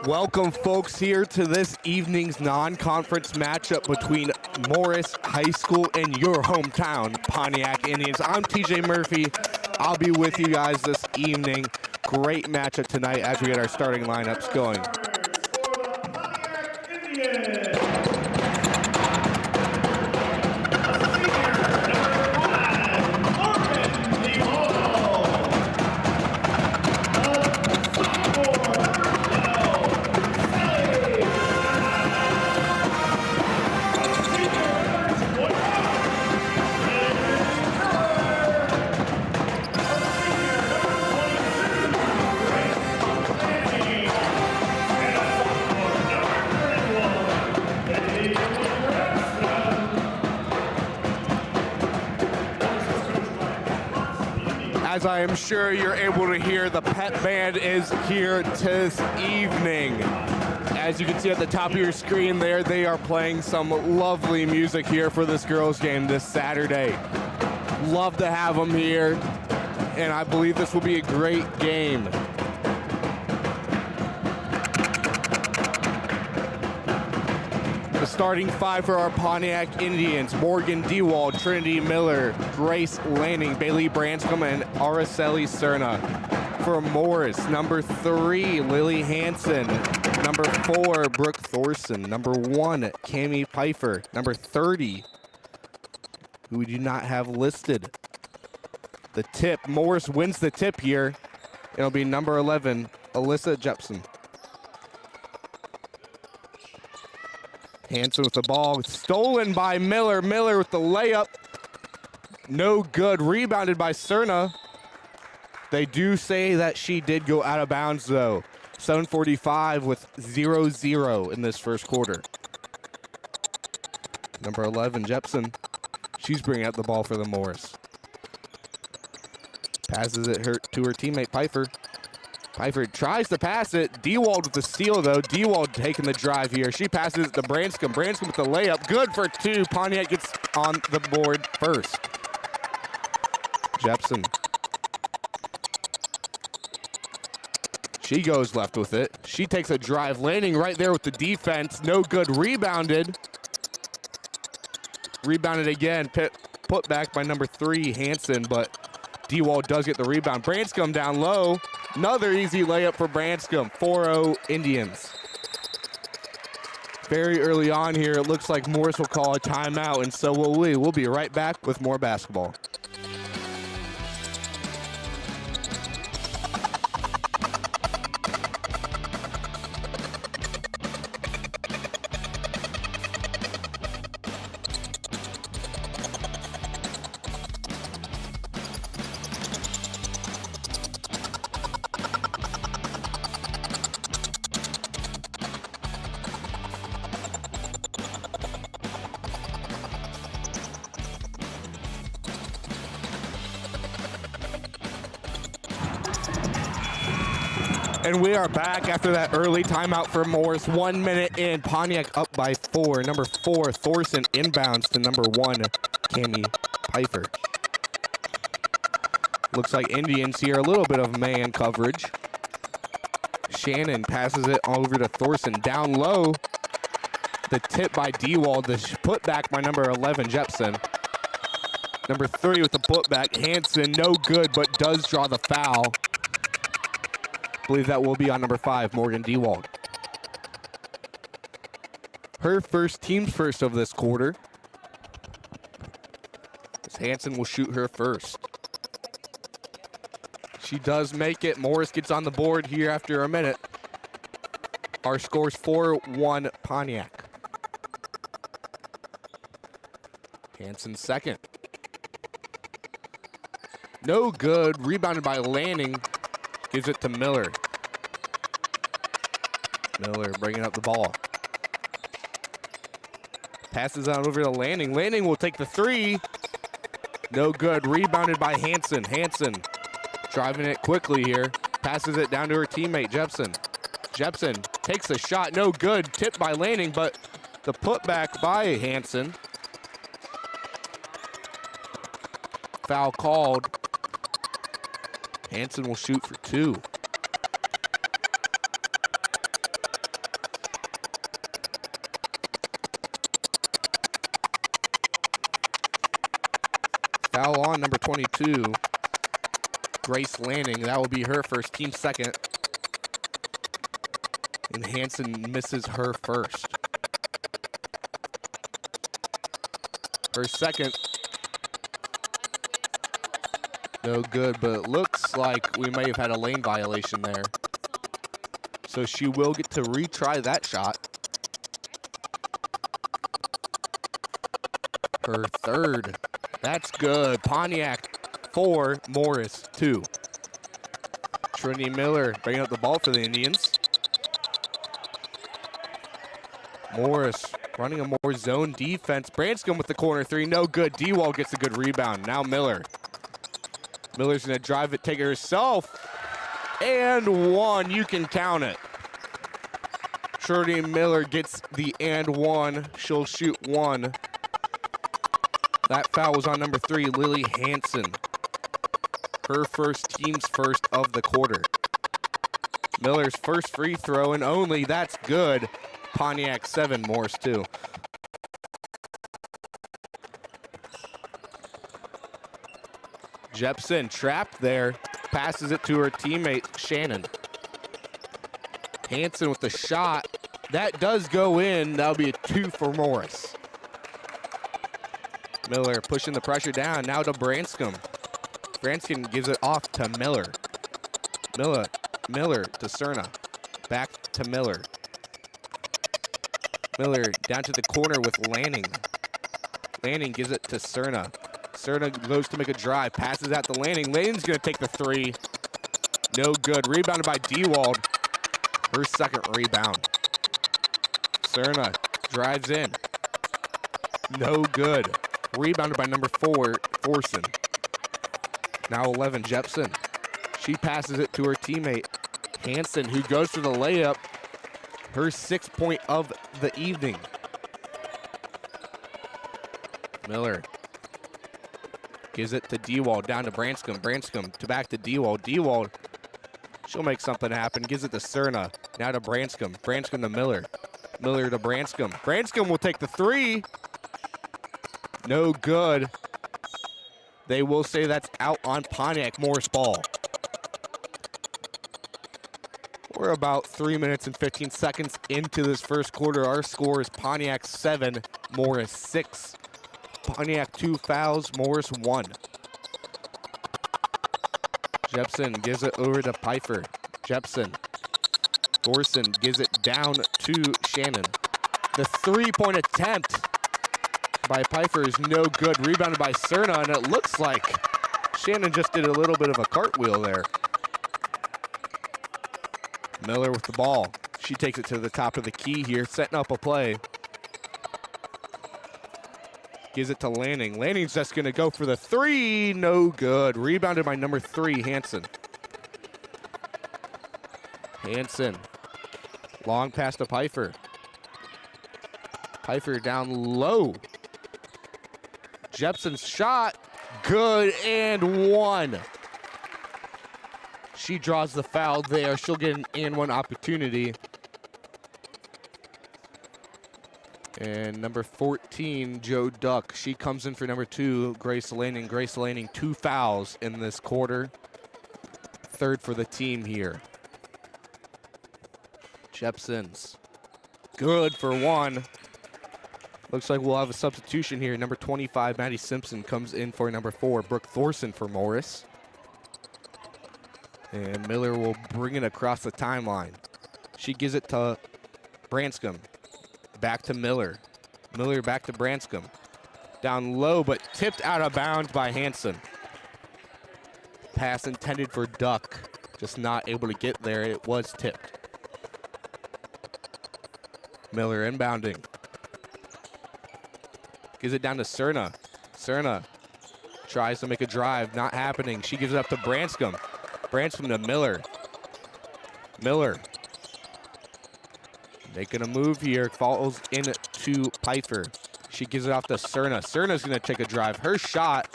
Welcome, folks, here to this evening's non-conference matchup between Morris High School and your hometown, Pontiac Indians. I'm TJ Murphy. I'll be with you guys this evening. Great matchup tonight as we get our starting lineups going. As I am sure you're able to hear, the pep band is here this evening. As you can see at the top of your screen there, they are playing some lovely music here for this girls' game this Saturday. Love to have them here, and I believe this will be a great game. The starting five for our Pontiac Indians: Morgan Dewald, Trinity Miller, Grace Lanning, Bailey Branscombe, and Araceli Cerna. For Morris, number 3, Lily Hansen. Number 4, Brooke Thorson. Number 1, Cami Pfeiffer. Number 30, who we do not have listed. The tip, Morris wins the tip here. It'll be number 11, Alyssa Jepson. Hansen with the ball, stolen by Miller. Miller with the layup. No good, rebounded by Cerna. They do say that she did go out of bounds though. 7:45 with 0-0 in this first quarter. Number 11, Jepson. She's bringing out the ball for the Morris. Passes it to her teammate Pfeiffer. Pfeiffer tries to pass it. Dewald with the steal, though. Dewald taking the drive here. She passes it to Branscombe. Branscombe with the layup. Good for 2. Pontiac gets on the board first. Jepson. She goes left with it. She takes a drive, landing right there with the defense. No good. Rebounded. Rebounded again. Put back by number 3, Hansen, but Dewald does get the rebound. Branscombe down low. Another easy layup for Branscombe. 4-0 Indians. Very early on here, it looks like Morris will call a timeout, and so will we. We'll be right back with more basketball. And we are back after that early timeout for Morris. 1 minute in, Pontiac up by 4. Number 4, Thorson inbounds to number 1, Cami Pfeiffer. Looks like Indians here, a little bit of man coverage. Shannon passes it over to Thorson. Down low, the tip by Dewald, the putback by number 11, Jepson. Number 3 with the putback, Hansen, no good, but does draw the foul. I believe that will be on number 5, Morgan Dewald. Her first, team's first of this quarter. As Hansen will shoot her first. She does make it. Morris gets on the board here after a minute. Our score's 4-1 Pontiac. Hansen second. No good. Rebounded by Lanning. Gives it to Miller. Miller bringing up the ball. Passes on over to Lanning. Lanning will take the 3. No good. Rebounded by Hansen. Hansen driving it quickly here. Passes it down to her teammate, Jepson. Jepson takes a shot. No good. Tipped by Lanning, but the putback by Hansen. Foul called. Hansen will shoot for 2. Foul on number 22, Grace Lanning. That will be her first, team second. And Hanson misses her first. Her second. No good, but it looks like we may have had a lane violation there. So she will get to retry that shot. Her third. That's good. Pontiac 4, Morris 2. Trinity Miller bringing up the ball for the Indians. Morris running a more zone defense. Branscombe with the corner 3, no good. D-Wall gets a good rebound. Now Miller. Miller's gonna drive it, take it herself. And one, you can count it. Trinity Miller gets the and one. She'll shoot one. That foul was on number 3, Lily Hanson. Her first, team's first of the quarter. Miller's first free throw and only, that's good. Pontiac 7, Morris 2. Jepson trapped there, passes it to her teammate, Shannon. Hanson with the shot. That does go in. That'll be a 2 for Morris. Miller pushing the pressure down. Now to Branscombe. Branscombe gives it off to Miller. Miller to Cerna. Back to Miller. Miller down to the corner with Lanning. Lanning gives it to Cerna. Cerna goes to make a drive. Passes out to Lanning. Lanning's going to take the 3. No good. Rebounded by Dewald. Her second rebound. Cerna drives in. No good. Rebounded by number 4, Thorson. Now 11, Jepson. She passes it to her teammate, Hanson, who goes for the layup. Her 6th point of the evening. Miller gives it to Dewald, down to Branscombe. Branscombe to back to Dewald. Dewald, she'll make something happen. Gives it to Cerna. Now to Branscombe. Branscombe to Miller. Miller to Branscombe. Branscombe will take the 3. No good. They will say that's out on Pontiac. Morris ball. We're about 3 minutes and 15 seconds into this first quarter. Our score is Pontiac 7, Morris 6. Pontiac 2 fouls, Morris 1. Jepson gives it over to Pfeiffer. Jepson. Thorson gives it down to Shannon. The 3-point attempt by Pfeiffer is no good. Rebounded by Cerna, and it looks like Shannon just did a little bit of a cartwheel there. Miller with the ball. She takes it to the top of the key here, setting up a play. Gives it to Lanning. Lanning's just going to go for the 3. No good. Rebounded by number 3, Hanson. Hanson. Long pass to Pfeiffer. Pfeiffer down low. Jepson's shot. Good, and 1. She draws the foul there. She'll get an and 1 opportunity. And number 14, Joe Duck. She comes in for number 2, Grace Lanning. Grace Lanning, 2 fouls in this quarter. 3rd for the team here. Jepson's good for 1. Looks like we'll have a substitution here. Number 25, Maddie Simpson, comes in for number 4, Brooke Thorson for Morris. And Miller will bring it across the timeline. She gives it to Branscombe. Back to Miller. Miller back to Branscombe. Down low, but tipped out of bounds by Hanson. Pass intended for Duck. Just not able to get there. It was tipped. Miller inbounding. Gives it down to Cerna. Cerna tries to make a drive. Not happening. She gives it up to Branscombe. Branscombe to Miller. Miller. Making a move here. Falls into Pfeiffer. She gives it off to Cerna. Cerna's going to take a drive. Her shot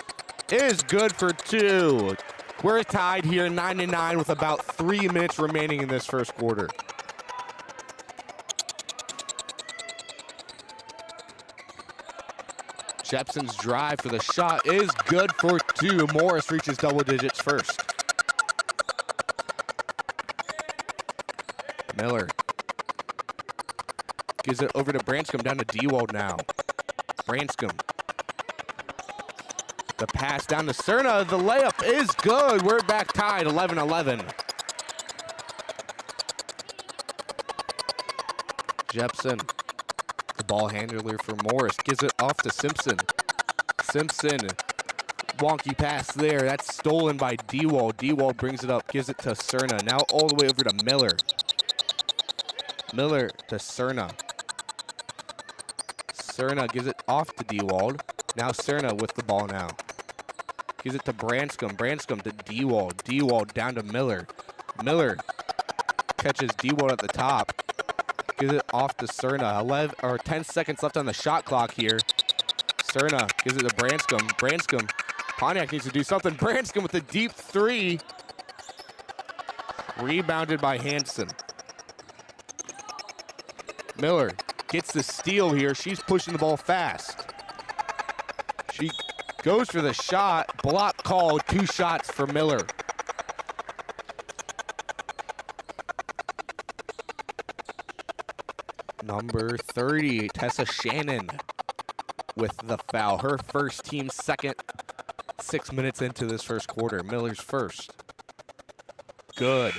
is good for 2. We're tied here 9-9 with about 3 minutes remaining in this first quarter. Jepson's drive for the shot is good for 2. Morris reaches double digits first. Miller gives it over to Branscombe, down to Dewald now. Branscombe. The pass down to Cerna. The layup is good. We're back tied, 11-11. Jepson, the ball handler for Morris, gives it off to Simpson. Simpson, wonky pass there. That's stolen by Dewald. Dewald brings it up, gives it to Cerna. Now all the way over to Miller. Miller to Cerna. Cerna gives it off to Dewald. Now Cerna with the ball now. Gives it to Branscombe. Branscombe to Dewald. Dewald down to Miller. Miller catches Dewald at the top. Gives it off to Cerna. 10 seconds left on the shot clock here. Cerna gives it to Branscombe. Branscombe. Pontiac needs to do something. Branscombe with a deep 3. Rebounded by Hanson. Miller gets the steal here. She's pushing the ball fast. She goes for the shot. Block called. 2 shots for Miller. Number 30, Tessa Shannon with the foul. Her first, team second. 6 minutes into this first quarter. Miller's first. Good.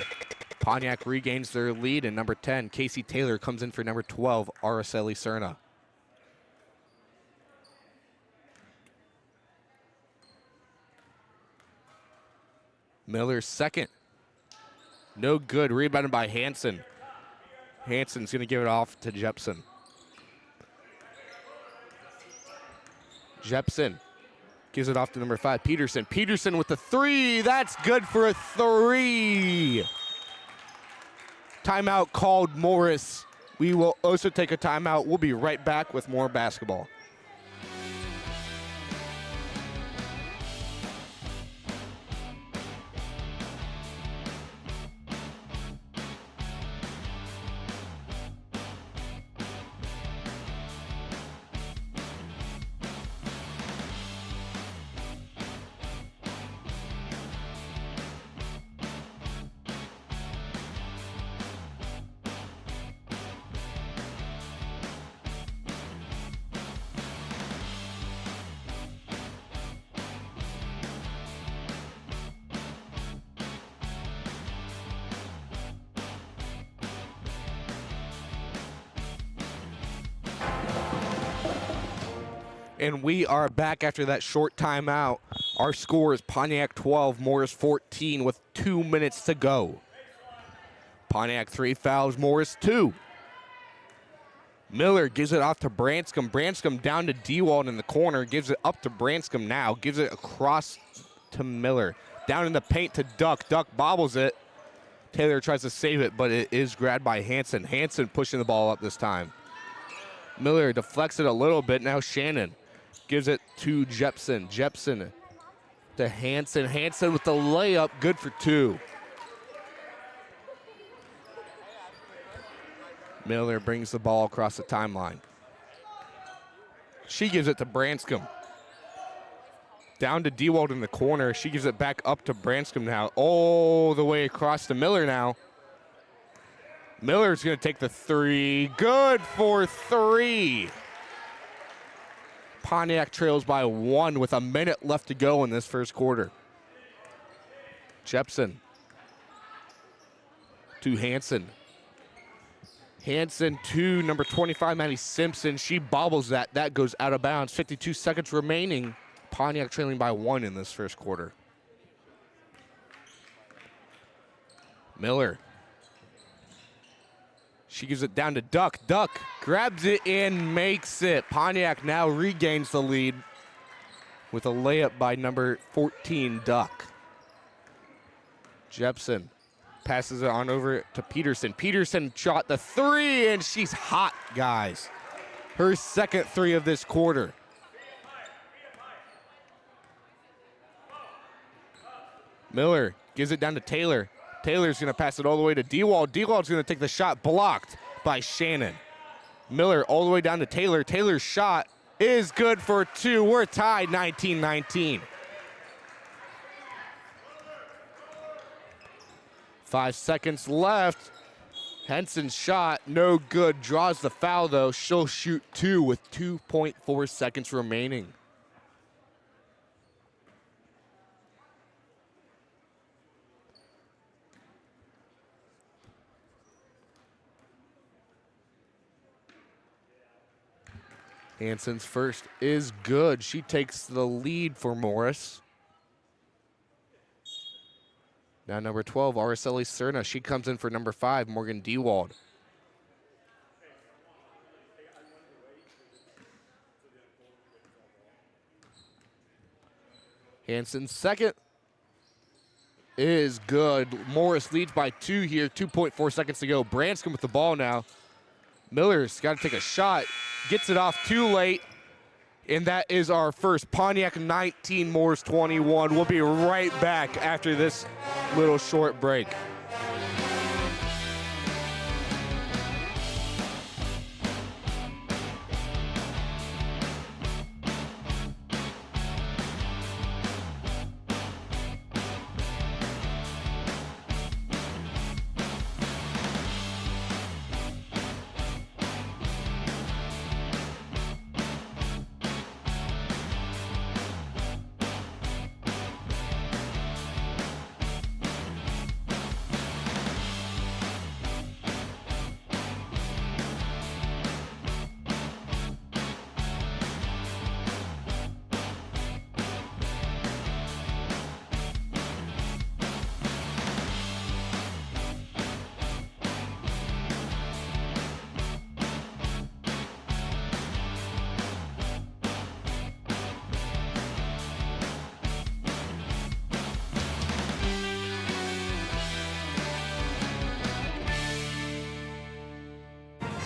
Pontiac regains their lead, and number 10, Casey Taylor, comes in for number 12, Araceli Cerna. Miller's second. No good. Rebounded by Hanson. Hanson's going to give it off to Jepson. Jepson gives it off to number 5, Peterson. Peterson with the 3. That's good for a 3. Timeout called, Morris. We will also take a timeout. We'll be right back with more basketball. And we are back after that short timeout. Our score is Pontiac 12, Morris 14 with 2 minutes to go. Pontiac 3 fouls, Morris 2. Miller gives it off to Branscombe. Branscombe down to Dewald in the corner. Gives it up to Branscombe now. Gives it across to Miller. Down in the paint to Duck. Duck bobbles it. Taylor tries to save it, but it is grabbed by Hanson. Hanson pushing the ball up this time. Miller deflects it a little bit. Now Shannon gives it to Jepson. Jepson to Hanson. Hanson with the layup, good for 2. Miller brings the ball across the timeline. She gives it to Branscombe. Down to Dewald in the corner. She gives it back up to Branscombe now. All the way across to Miller now. Miller's going to take the 3. Good for 3. Pontiac trails by 1 with a minute left to go in this first quarter. Jepson to Hanson. Hanson to number 25, Maddie Simpson. She bobbles that. That goes out of bounds. 52 seconds remaining. Pontiac trailing by 1 in this first quarter. Miller. She gives it down to Duck. Duck grabs it and makes it. Pontiac now regains the lead with a layup by number 14, Duck. Jepson passes it on over to Peterson. Peterson shot the 3, and she's hot, guys. Her second 3 of this quarter. Miller gives it down to Taylor. Taylor's going to pass it all the way to Dewald. Dewald's going to take the shot, blocked by Shannon. Miller all the way down to Taylor. Taylor's shot is good for 2. We're tied 19-19. 5 seconds left. Henson's shot, no good. Draws the foul, though. She'll shoot 2 with 2.4 seconds remaining. Hanson's first is good. She takes the lead for Morris. Now number 12, Araceli Cerna. She comes in for number 5, Morgan Dewald. Hanson's second is good. Morris leads by 2 here, 2.4 seconds to go. Branscombe with the ball now. Miller's got to take a shot. Gets it off too late. And that is our first. Pontiac 19, Morris 21. We'll be right back after this little short break.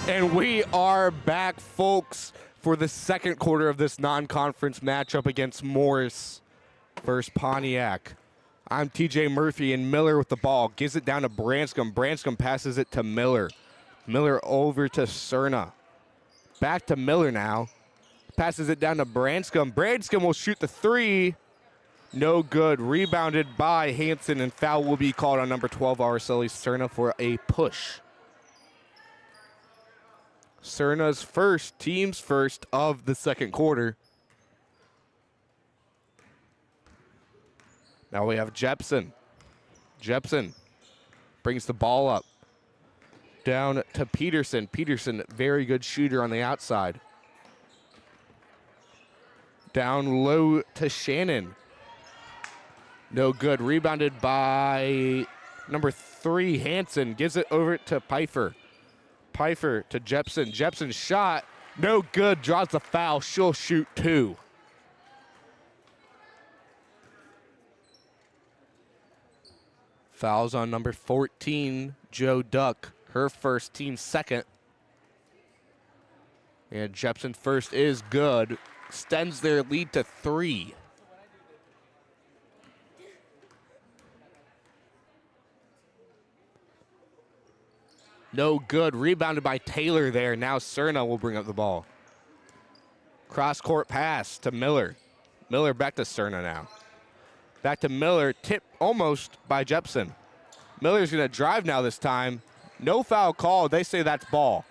And we are back, folks, for the second quarter of this non-conference matchup against Morris versus Pontiac. I'm TJ Murphy, and Miller with the ball. Gives it down to Branscombe. Branscombe passes it to Miller. Miller over to Cerna. Back to Miller now. Passes it down to Branscombe. Branscombe will shoot the 3. No good. Rebounded by Hanson, and foul will be called on number 12, Araceli Cerna, for a push. Cerna's first, team's first of the second quarter. Now we have Jepson. Jepson brings the ball up. Down to Peterson. Peterson, very good shooter on the outside. Down low to Shannon. No good. Rebounded by number 3, Hanson. Gives it over to Pfeiffer. Pfeiffer to Jepson. Jepson's shot, no good. Draws the foul. She'll shoot 2. Fouls on number 14, Joe Duck. Her first, team second. And Jepson first is good. Extends their lead to 3. No good. Rebounded by Taylor there. Now Cerna will bring up the ball. Cross-court pass to Miller. Miller back to Cerna now. Back to Miller. Tip almost by Jepson. Miller's going to drive now this time. No foul called. They say that's ball.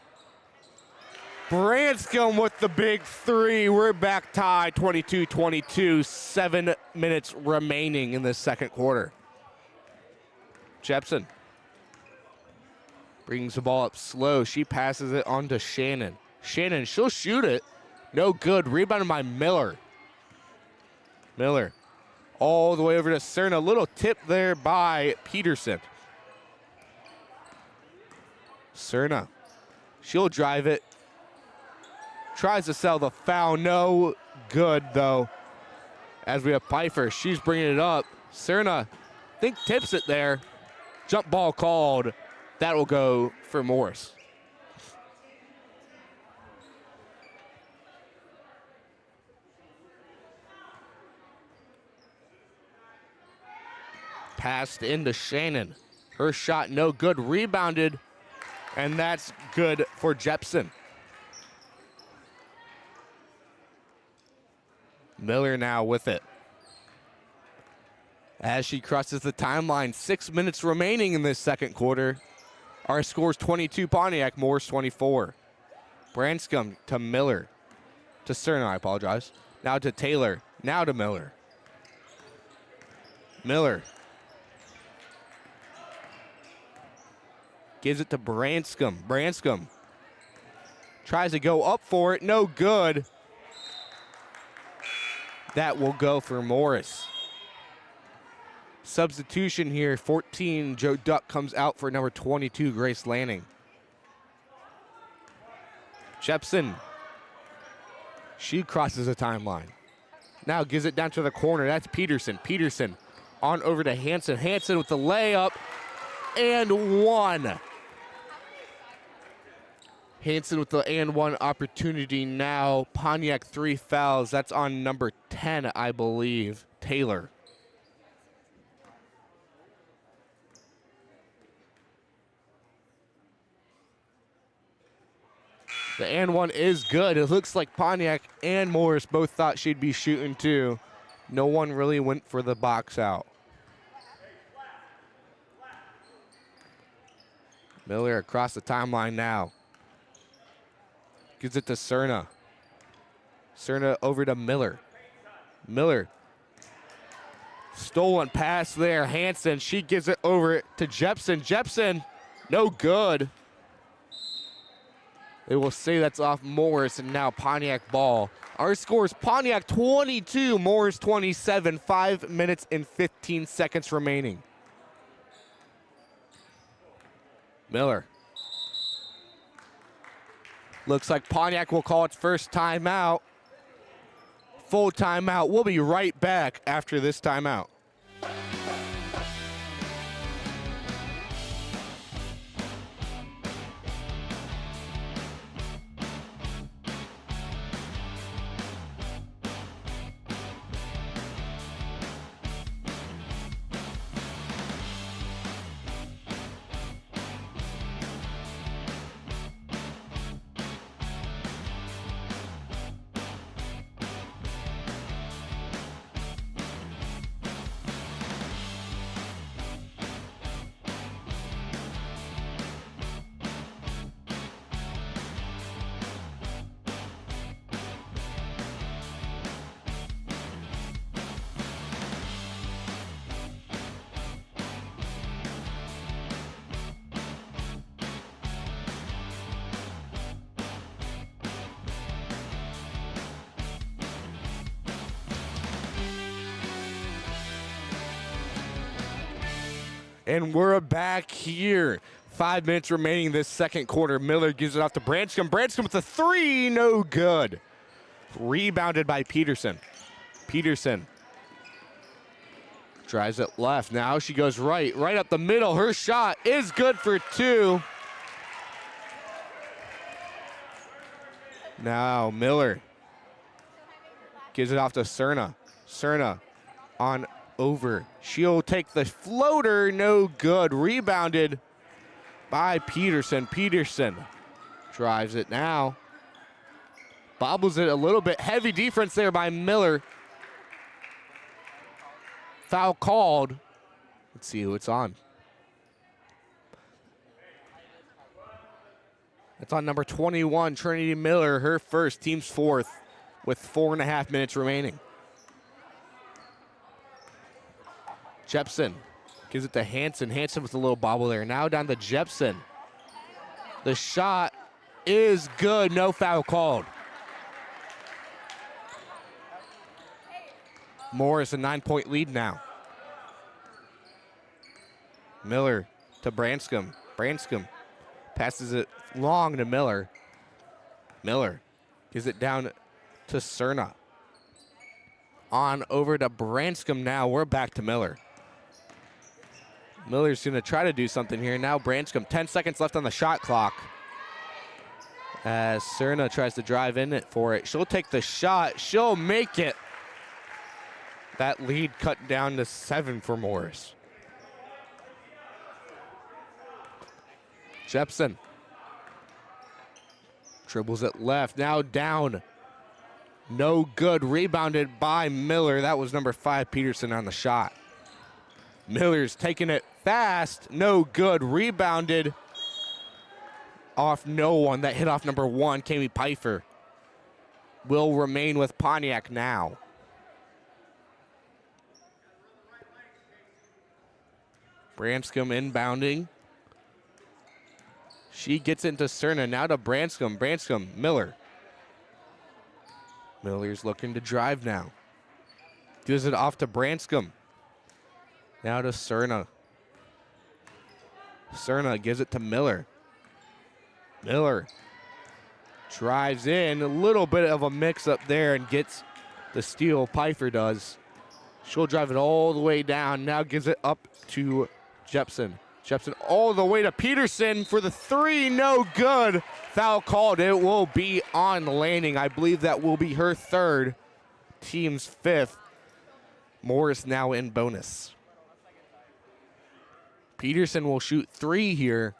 Branscombe with the big 3. We're back tied 22-22. 7 minutes remaining in the second quarter. Jepson brings the ball up slow. She passes it on to Shannon. Shannon, she'll shoot it. No good. Rebounded by Miller. Miller all the way over to Cerna. Little tip there by Peterson. Cerna, she'll drive it. Tries to sell the foul. No good, though. As we have Pfeiffer, she's bringing it up. Cerna, I think, tips it there. Jump ball called. That will go for Morris. Passed into Shannon. Her shot no good. Rebounded. And that's good for Jepson. Miller now with it. As she crosses the timeline, 6 minutes remaining in this second quarter. Our score's 22 Pontiac, Morris 24. Branscombe to Miller. To Cerna, I apologize. Now to Taylor. Now to Miller. Miller. Gives it to Branscombe. Branscombe tries to go up for it. No good. That will go for Morris. Substitution here, 14, Joe Duck comes out for number 22, Grace Lanning. Jepson, she crosses the timeline. Now gives it down to the corner, that's Peterson. Peterson on over to Hanson. Hanson with the layup, and one. Hanson with the and one opportunity now. Pontiac 3 fouls, that's on number 10, I believe, Taylor. The and one is good. It looks like Pontiac and Morris both thought she'd be shooting too. No one really went for the box out. Miller across the timeline now. Gives it to Cerna. Cerna over to Miller. Miller. Stolen pass there. Hanson, she gives it over to Jepson. Jepson, no good. They will say that's off Morris, and now Pontiac ball. Our score is Pontiac 22, Morris 27, 5 minutes and 15 seconds remaining. Miller. Looks like Pontiac will call its first timeout. Full timeout. We'll be right back after this timeout. And we're back here. 5 minutes remaining this second quarter. Miller gives it off to Branscombe. Branscombe with a three, no good. Rebounded by Peterson. Peterson drives it left. Now she goes right up the middle. Her shot is good for two. Now Miller gives it off to Cerna. Cerna on over. She'll take the floater, no good. Rebounded by Peterson. Peterson drives it now. Bobbles it a little bit. Heavy defense there by Miller. Foul called. Let's see who it's on. It's on number 21, Trinity Miller, her first, team's fourth, with 4.5 minutes remaining. Jepson gives it to Hanson. Hanson with a little bobble there. Now down to Jepson. The shot is good. No foul called. Morris a 9-point lead now. Miller to Branscombe. Branscombe passes it long to Miller. Miller gives it down to Cerna. On over to Branscombe now. We're back to Miller. Miller's going to try to do something here. Now Branscombe, 10 seconds left on the shot clock. As Cerna tries to drive in it for it. She'll take the shot. She'll make it. That lead cut down to 7 for Morris. Jepson dribbles it left. Now down No good. Rebounded by Miller. That was number 5, Peterson, on the shot. Miller's taking it fast. No good. Rebounded off no one. That hit off number 1, Kami Pfeiffer. Will remain with Pontiac now. Branscombe inbounding. She gets into Cerna. Now to Branscombe. Branscombe, Miller. Miller's looking to drive now. Gives it off to Branscombe. Now to Cerna. Cerna gives it to Miller. Miller drives in. A little bit of a mix-up there and gets the steal. Pfeiffer does. She'll drive it all the way down. Now gives it up to Jepson. Jepson all the way to Peterson for the 3. No good. Foul called. It will be on Lanning. I believe that will be her 3rd. Team's 5th. Morris now in bonus. Peterson will shoot 3 here,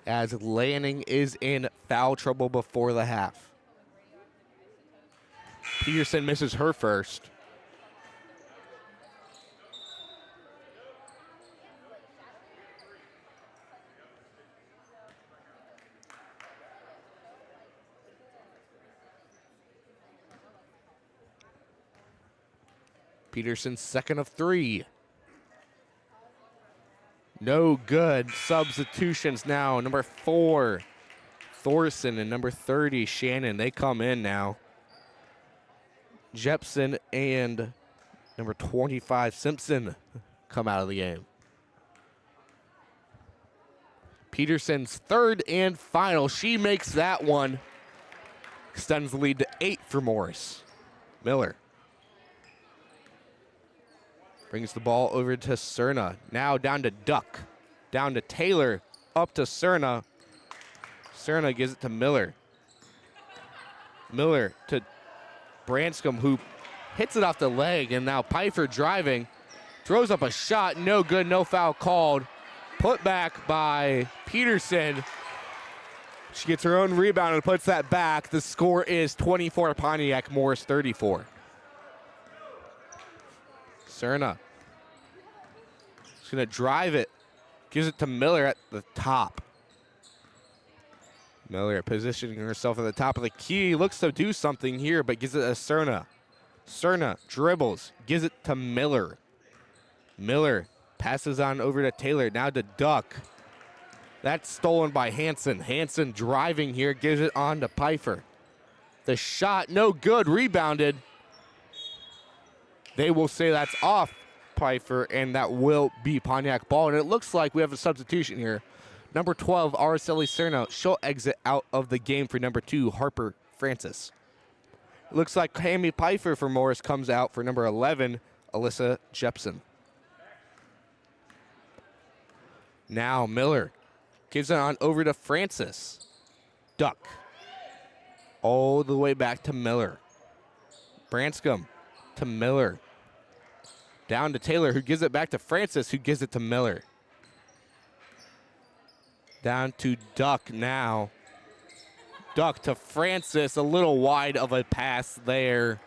as Lanning is in foul trouble before the half. Peterson misses her first. Peterson's 2nd of 3. No good. Substitutions now. Number 4, Thorson, and number 30, Shannon. They come in now. Jepson and number 25, Simpson, come out of the game. Peterson's 3rd and final. She makes that one. Extends the lead to 8 for Morris. Miller brings the ball over to Cerna. Now down to Duck. Down to Taylor. Up to Cerna. Cerna gives it to Miller. Miller to Branscombe, who hits it off the leg. And now Pfeiffer driving. Throws up a shot. No good. No foul called. Put back by Peterson. She gets her own rebound and puts that back. The score is 24 Pontiac, Morris 34. Cerna. She's going to drive it. Gives it to Miller at the top. Miller positioning herself at the top of the key. Looks to do something here, but gives it to Cerna. Cerna dribbles. Gives it to Miller. Miller passes on over to Taylor. Now to Duck. That's stolen by Hanson. Hanson driving here. Gives it on to Pfeiffer. The shot, no good. Rebounded. They will say that's off Pfeiffer, and that will be Pontiac ball. And it looks like we have a substitution here. Number 12, Araceli Cerna. She'll exit out of the game for number 2, Harper Francis. It looks like Kami Pfeiffer for Morris comes out for number 11, Alyssa Jepson. Now Miller gives it on over to Francis. Duck. All the way back to Miller. Branscombe to Miller. Down to Taylor, who gives it back to Francis, who gives it to Miller. Down to Duck now. Duck to Francis, a little wide of a pass there.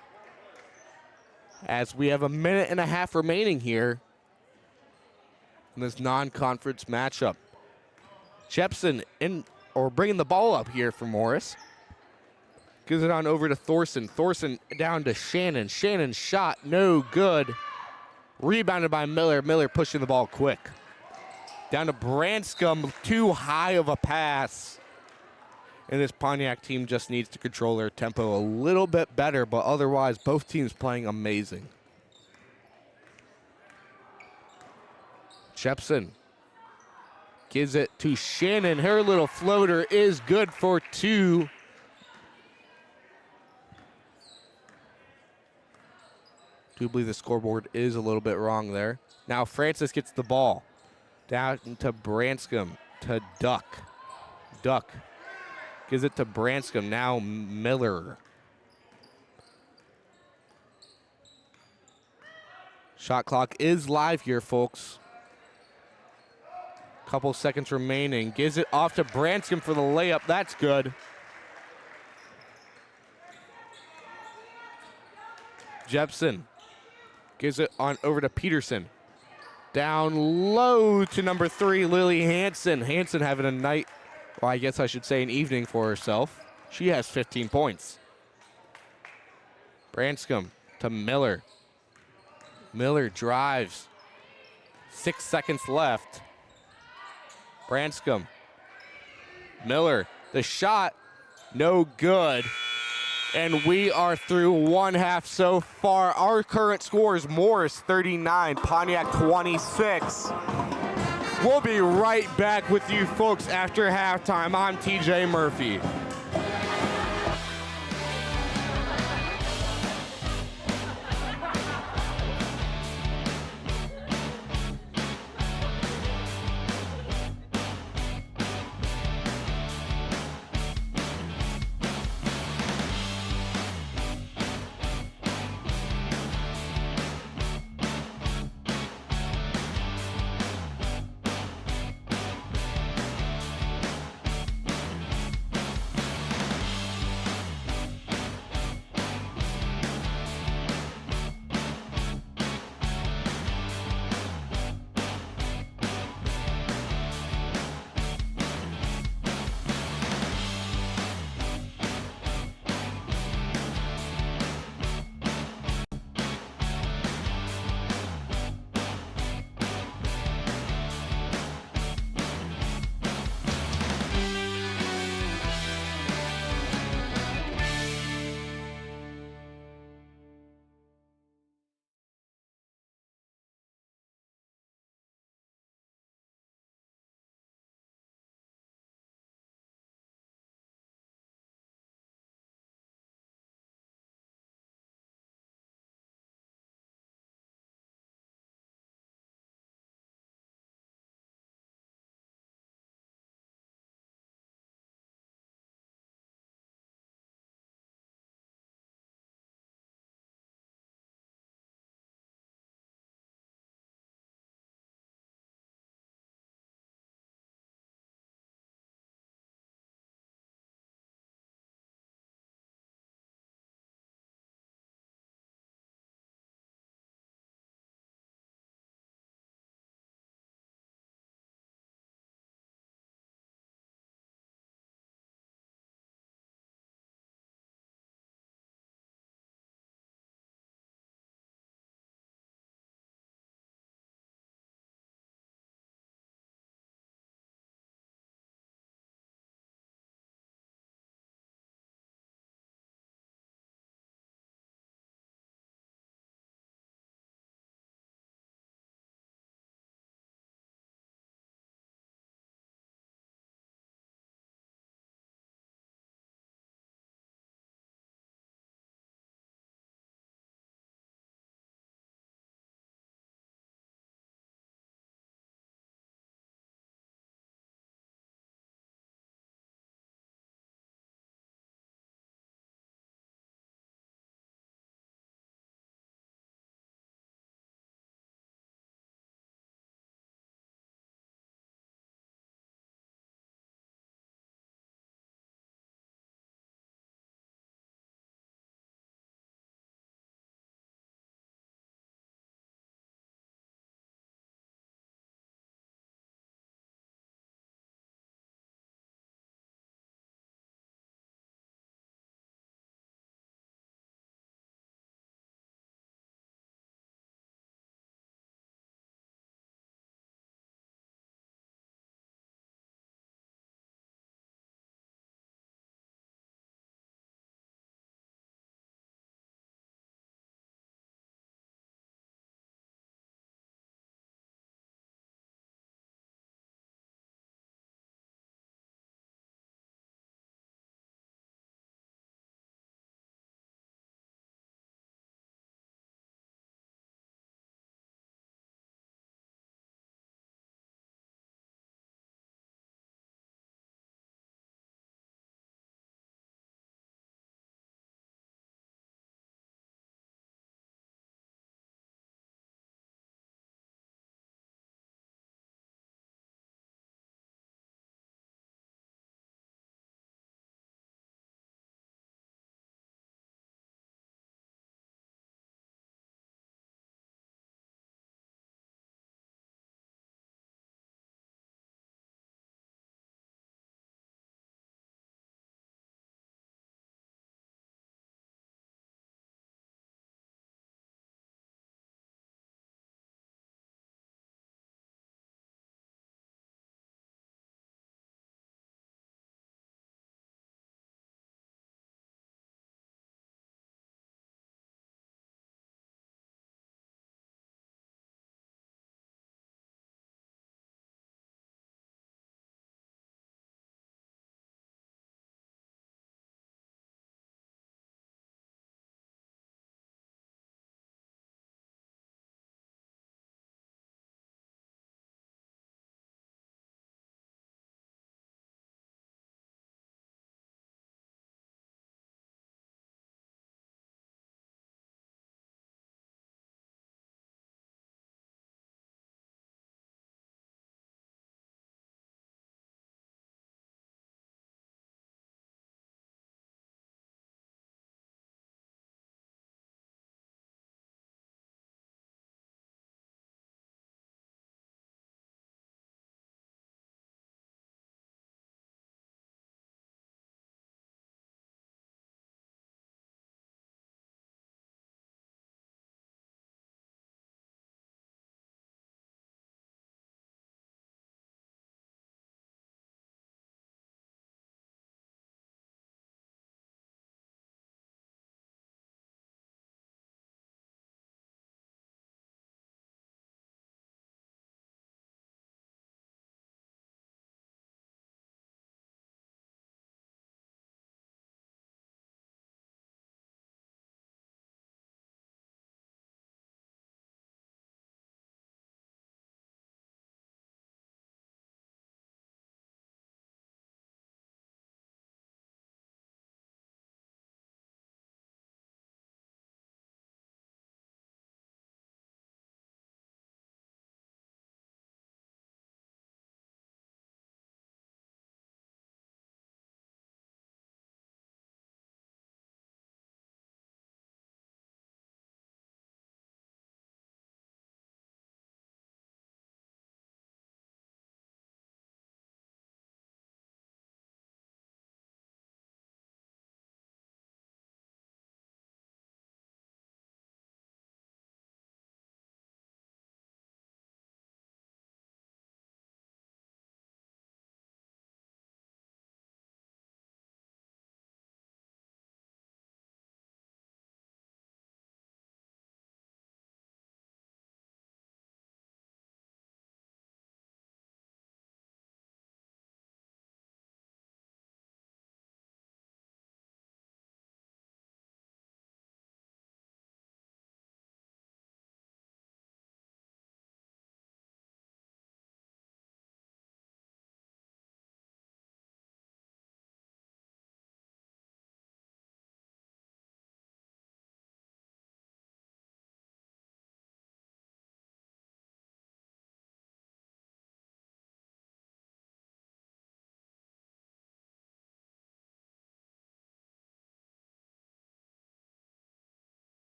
As we have a minute and a half remaining here in this non-conference matchup. Jepson bringing the ball up here for Morris. Gives it on over to Thorson. Thorson down to Shannon. Shannon's shot, no good. Rebounded by Miller. Miller pushing the ball quick. Down to Branscombe, too high of a pass. And this Pontiac team just needs to control their tempo a little bit better, but otherwise both teams playing amazing. Jepson gives it to Shannon. Her little floater is good for 2. Do believe the scoreboard is a little bit wrong there. Now Francis gets the ball. Down to Branscombe, to Duck. Duck gives it to Branscombe. Now Miller. Shot clock is live here, folks. Couple seconds remaining. Gives it off to Branscombe for the layup. That's good. Jepson gives it on over to Peterson. Down low to number 3, Lily Hansen. Hansen having a night, well, I guess I should say an evening for herself. She has 15 points. Branscombe to Miller. Miller drives. 6 seconds left. Branscombe. Miller, the shot, no good. And we are through one half so far. Our current score is Morris 39, Pontiac 26. We'll be right back with you folks after halftime. I'm TJ Murphy.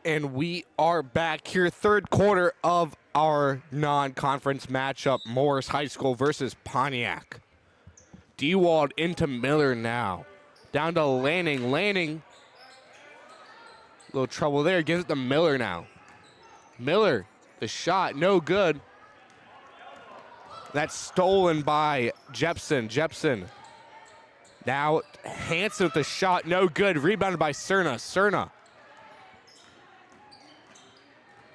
And we are back here, third quarter of our non-conference matchup, Morris High School versus Pontiac. Dewald into Miller now. Down to Lanning. Lanning, a little trouble there, gives it to Miller now. Miller, the shot, no good. That's stolen by Jepson. Jepson. Now Hanson with the shot, no good. Rebounded by Cerna. Cerna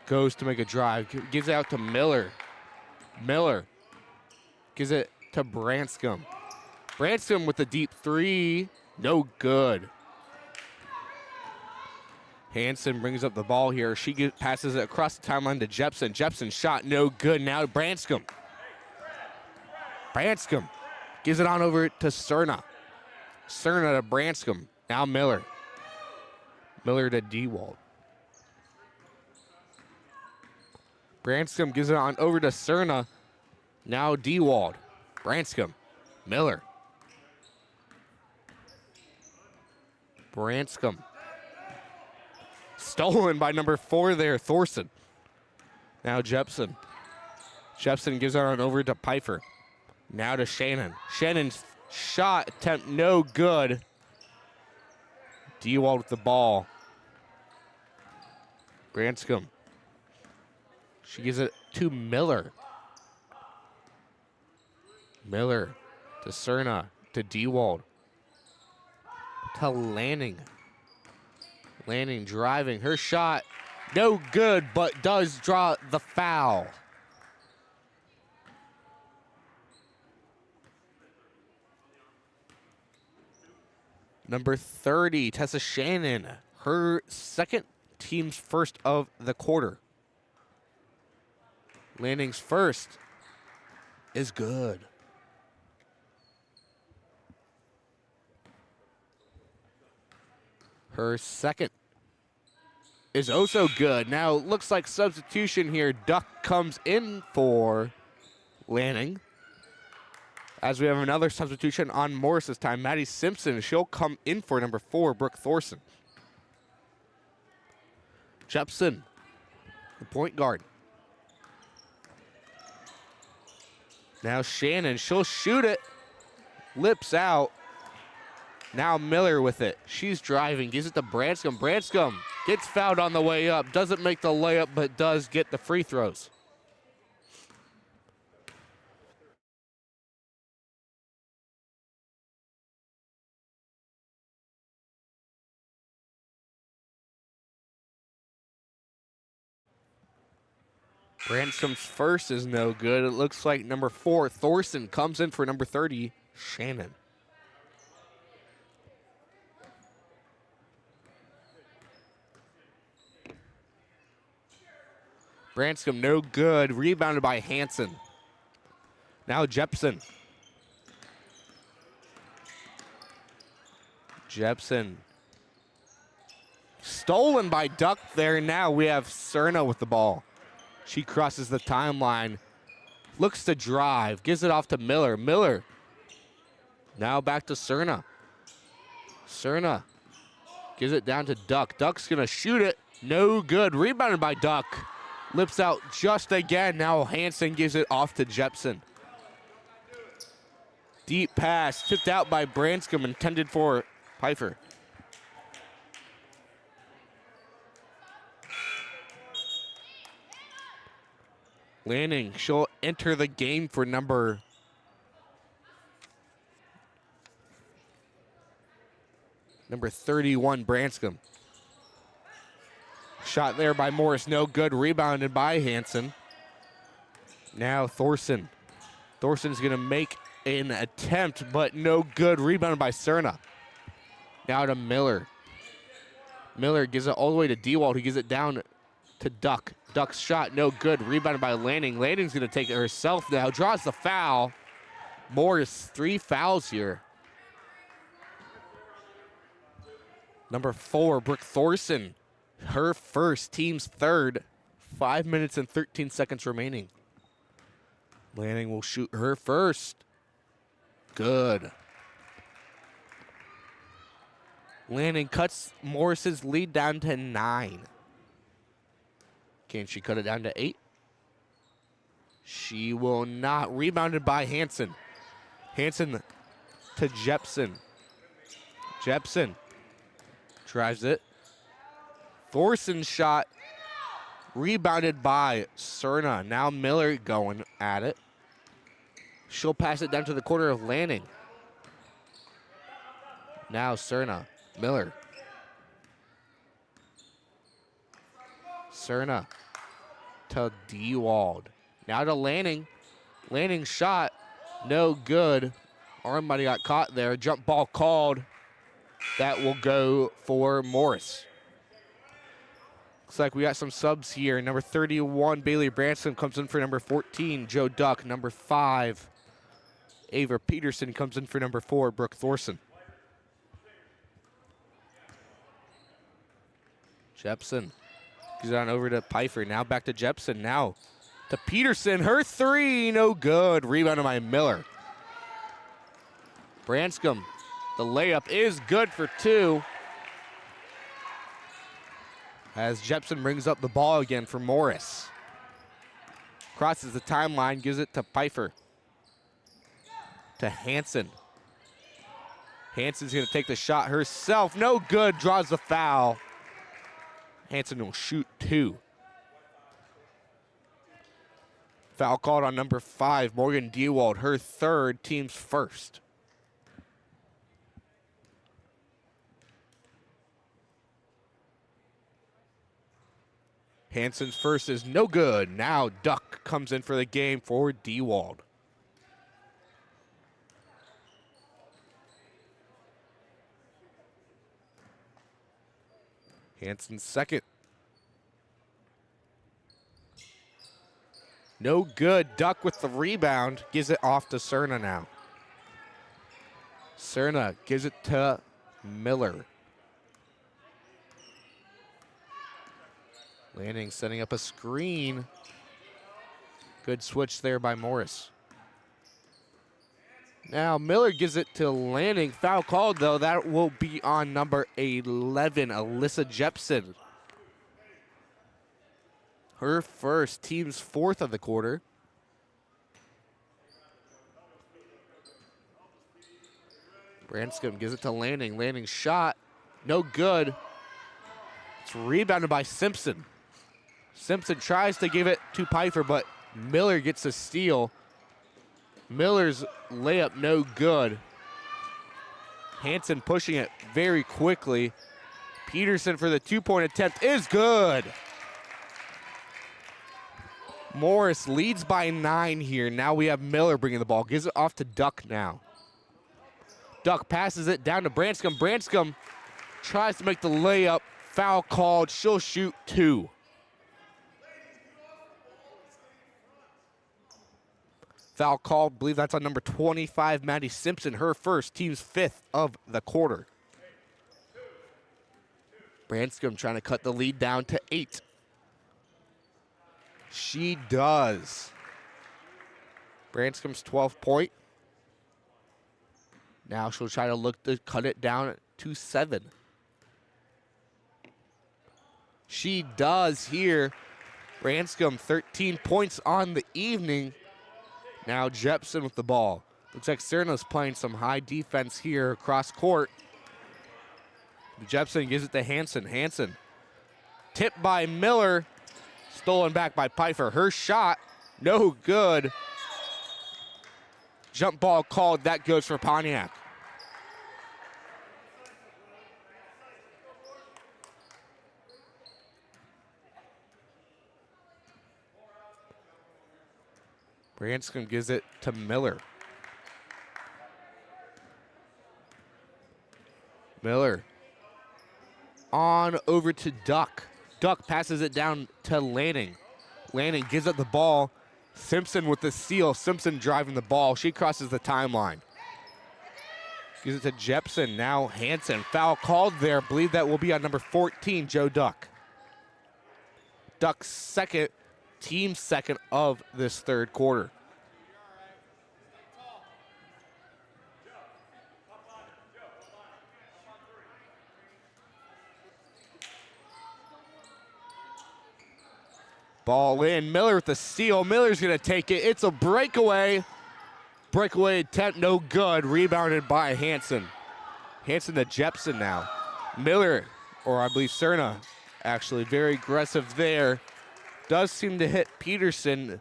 goes to make a drive, gives it out to Miller. Miller gives it to Branscombe. Branscombe with the deep three, no good. Hanson brings up the ball here. She passes it across the timeline to Jepson. Jepson shot, no good. Now Branscombe. Branscombe gives it on over to Cerna. Cerna to Branscombe. Now Miller. Miller to Dewald. Branscombe gives it on over to Cerna. Now Dewald. Branscombe. Miller. Branscombe. Stolen by number 4 there, Thorson. Now Jepson. Jepson gives it on over to Pfeiffer. Now to Shannon. Shannon's shot attempt no good. Dewald with the ball. Branscombe. She gives it to Miller. Miller to Cerna, to Dewald, to Lanning. Lanning driving. Her shot, no good, but does draw the foul. Number 30, Tessa Shannon. Her second, team's first of the quarter. Lanning's first is good. Her second is also good. Now, looks like substitution here. Duck comes in for Lanning. As we have another substitution on Morris this time. Maddie Simpson, she'll come in for number 4, Brooke Thorson. Jepson, the point guard. Now Shannon, she'll shoot it. Lips out. Now Miller with it. She's driving, gives it to Branscombe. Branscombe gets fouled on the way up. Doesn't make the layup, but does get the free throws. Branscome's first is no good. It looks like number 4, Thorson, comes in for number 30, Shannon. Branscombe, no good. Rebounded by Hanson. Now Jepson. Jepson. Stolen by Duck there. Now we have Cerna with the ball. She crosses the timeline. Looks to drive. Gives it off to Miller. Miller. Now back to Cerna. Cerna gives it down to Duck. Duck's going to shoot it. No good. Rebounded by Duck. Lips out just again. Now Hanson gives it off to Jepson. Deep pass. Tipped out by Branscombe. Intended for Pfeiffer. Lanning, she'll enter the game for number 31, Branscombe. Shot there by Morris, no good. Rebounded by Hanson. Now Thorson. Thorson's gonna make an attempt, but no good. Rebounded by Cerna. Now to Miller. Miller gives it all the way to Dewald, who gives it down to Duck. Duck's shot, no good. Rebounded by Lanning. Lanning's gonna take it herself now. Draws the foul. Morris, 3 fouls here. Number 4, Brooke Thorson. Her first, team's third. 5 minutes and 13 seconds remaining. Lanning will shoot her first. Good. Lanning cuts Morris's lead down to 9. Can she cut it down to 8? She will not. Rebounded by Hansen. Hansen to Jepson. Jepson drives it. Thorson shot. Rebounded by Cerna. Now Miller going at it. She'll pass it down to the corner of Lanning. Now Cerna. Miller. Cerna to Dewald. Now to Lanning. Lanning shot. No good. Armbody got caught there. Jump ball called. That will go for Morris. Looks like we got some subs here. Number 31, Bailey Branscombe comes in for number 14, Joe Duck. Number 5, Ava Peterson comes in for number 4, Brooke Thorson. Jepson goes on over to Pfeiffer. Now back to Jepson. Now to Peterson. Her 3, no good. Rebounded by Miller. Branscombe, the layup is good for 2. As Jepson brings up the ball again for Morris. Crosses the timeline, gives it to Pfeiffer. To Hansen. Hansen's gonna take the shot herself. No good, draws the foul. Hansen will shoot 2. Foul called on number 5, Morgan Dewald, her 3rd, team's 1st. Hansen's 1st is no good. Now Duck comes in for the game for Dewald. Hansen's 2nd. No good. Duck with the rebound. Gives it off to Cerna now. Cerna gives it to Miller. Lanning setting up a screen. Good switch there by Morris. Now Miller gives it to Lanning. Foul called though. That will be on number 11, Alyssa Jepson. Her 1st, team's 4th of the quarter. Branscombe gives it to Lanning. Lanning shot, no good. It's rebounded by Simpson. Simpson tries to give it to Pfeiffer, but Miller gets a steal. Miller's layup no good. Hansen pushing it very quickly. Peterson for the 2-point attempt is good. Morris leads by 9 here. Now we have Miller bringing the ball. Gives it off to Duck now. Duck passes it down to Branscombe. Branscombe tries to make the layup. Foul called. She'll shoot 2. Foul called, believe that's on number 25, Maddie Simpson, her 1st, team's 5th of the quarter. Branscombe trying to cut the lead down to 8. She does. Branscombe's 12th point. Now she'll try to look to cut it down to 7. She does here. Branscombe 13 points on the evening. Now Jepson with the ball. Looks like Cerna's playing some high defense here across court. Jepson gives it to Hansen. Hansen tipped by Miller. Stolen back by Pfeiffer. Her shot, no good. Jump ball called. That goes for Pontiac. Branscombe gives it to Miller. Miller on over to Duck. Duck passes it down to Lanning. Lanning gives up the ball. Simpson with the steal. Simpson driving the ball. She crosses the timeline. Gives it to Jepson. Now Hansen. Foul called there. Believe that will be on number 14, Joe Duck. Duck's 2nd, team's 2nd of this 3rd quarter. Ball in. Miller with the steal. Miller's going to take it. It's a breakaway. Breakaway attempt, no good. Rebounded by Hansen. Hansen to Jepson now. Miller, or I believe Cerna, actually very aggressive there. Does seem to hit Peterson.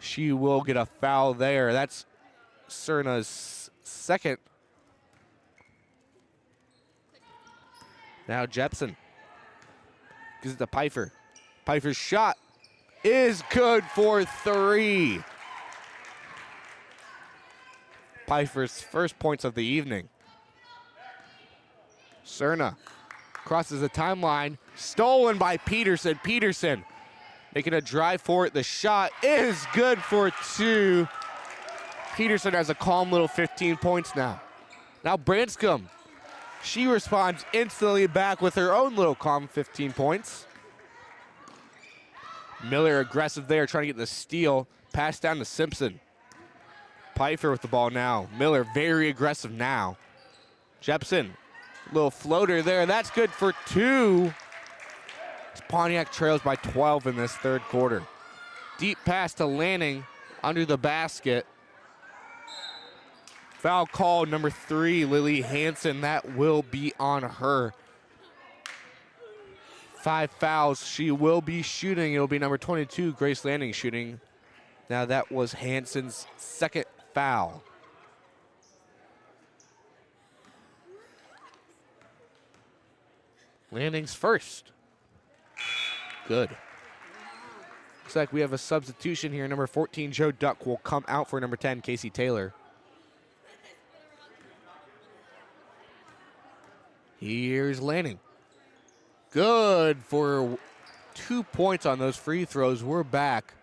She will get a foul there. That's Cerna's second. Now Jepson gives it to Pfeiffer. Pfeiffer's shot is good for 3. Pfeiffer's first points of the evening. Cerna crosses the timeline, stolen by Peterson. Peterson making a drive for it. The shot is good for 2. Peterson has a calm little 15 points now. Now Branscombe, she responds instantly back with her own little calm 15 points. Miller aggressive there, trying to get the steal. Pass down to Simpson. Pfeiffer with the ball now. Miller very aggressive now. Jepson, little floater there. That's good for 2. Pontiac trails by 12 in this third quarter. Deep pass to Lanning under the basket. Foul called, number 3, Lily Hansen. That will be on her. 5 fouls. She will be shooting. It'll be number 22, Grace Lanning, shooting. Now that was Hansen's second foul. Lanning's first. Good. Looks like we have a substitution here. Number 14, Joe Duck, will come out for number 10, Casey Taylor. Here's Lanning. Good for 2 points on those free throws. We're back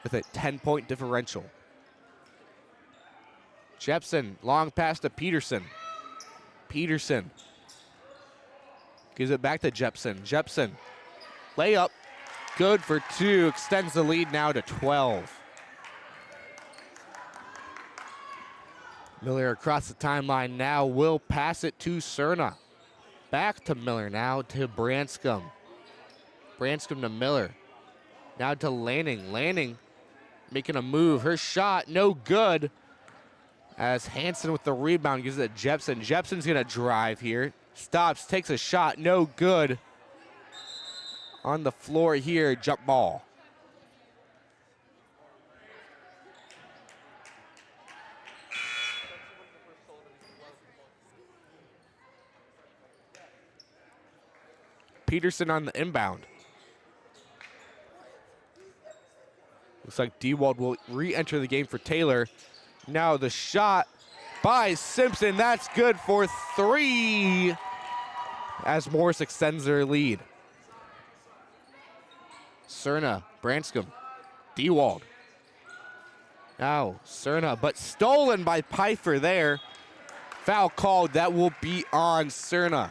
with a 10-point differential. Jepson, long pass to Peterson. Peterson gives it back to Jepson. Jepson, layup, good for 2, extends the lead now to 12. Miller across the timeline now will pass it to Cerna. Back to Miller now to Branscombe. Branscombe to Miller. Now to Lanning. Lanning making a move. Her shot, no good. As Hansen with the rebound gives it to Jepson. Jepson's going to drive here. Stops, takes a shot, no good. On the floor here, jump ball. Peterson on the inbound. Looks like Dewald will re-enter the game for Taylor. Now the shot by Simpson. That's good for 3 as Morris extends their lead. Cerna, Branscombe, Dewald. Now Cerna, but stolen by Pfeiffer there. Foul called. That will be on Cerna.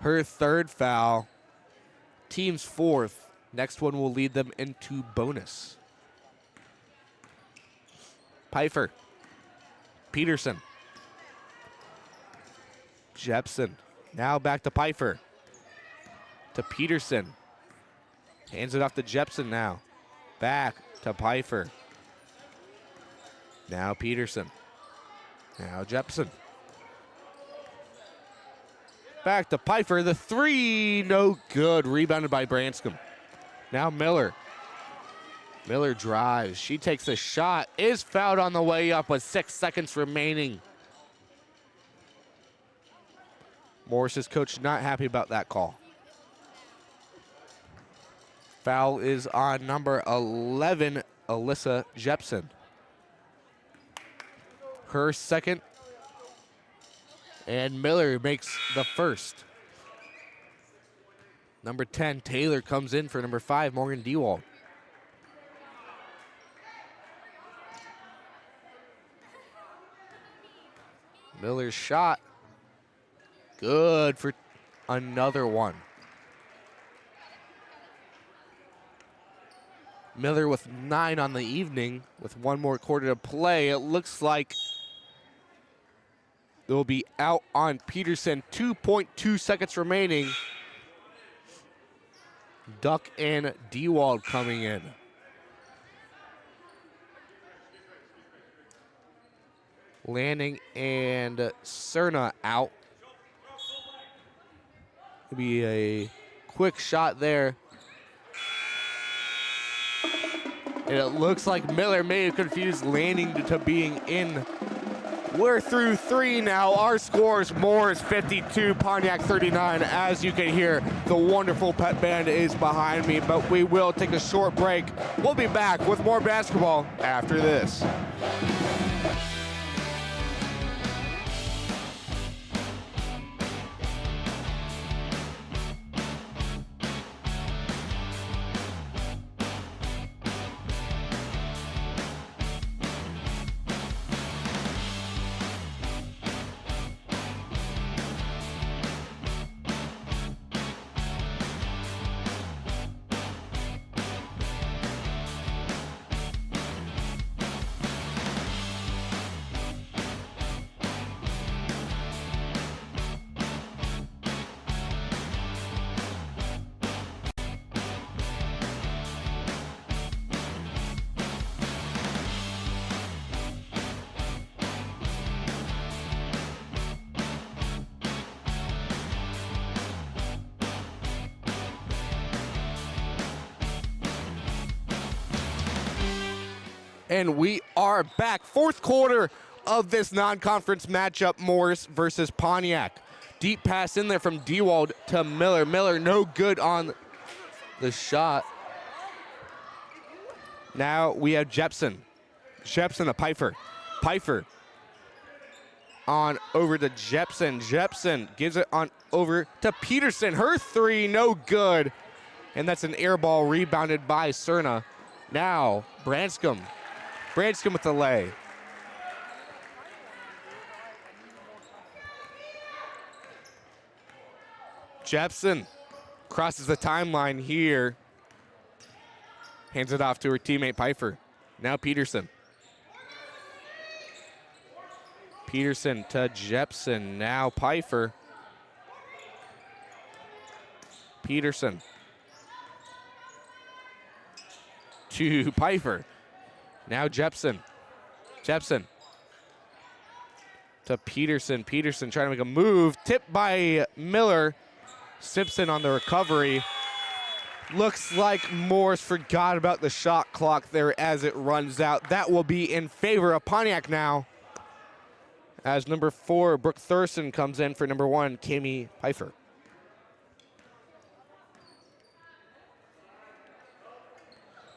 Her third foul. Team's 4th. Next one will lead them into bonus. Pfeiffer. Peterson. Jepson. Now back to Pfeiffer. To Peterson. Hands it off to Jepson now. Back to Pfeiffer. Now Peterson. Now Jepson. Back to Pfeiffer. The 3, no good. Rebounded by Branscombe. Now Miller. Miller drives. She takes a shot. Is fouled on the way up with 6 seconds remaining. Morris's coach not happy about that call. Foul is on number 11, Alyssa Jepson. Her second. And Miller makes the first. Number 10, Taylor comes in for number 5, Morgan Dewald. Miller's shot. Good for another one. Miller with 9 on the evening with 1 more quarter to play. It looks like It will be out on Peterson. 2.2 seconds remaining. Duck and Dewald coming in. Lanning and Cerna out. It'll be a quick shot there. And it looks like Miller may have confused Lanning to being in. We're through 3 now. Our scores: Morris 52, Pontiac 39. As you can hear, the wonderful pep band is behind me, but we will take a short break. We'll be back with more basketball after this. And we are back. Fourth quarter of this non-conference matchup, Morris versus Pontiac. Deep pass in there from Dewald to Miller. Miller no good on the shot. Now we have Jepson. Jepson to Pfeiffer. Pfeiffer on over to Jepson. Jepson gives it on over to Peterson. Her three, no good. And that's an air ball rebounded by Cerna. Now Branscombe. Branscombe with the lay. Jepson crosses the timeline here. Hands it off to her teammate Pfeiffer. Now Peterson. Peterson to Jepson. Now Pfeiffer. Peterson to Pfeiffer. Now Jepson. Jepson to Peterson. Peterson trying to make a move. Tipped by Miller. Simpson on the recovery. Looks like Morris forgot about the shot clock there as it runs out. That will be in favor of Pontiac now, as number 4, Brooke Thurston, comes in for number 1, Kami Pfeiffer.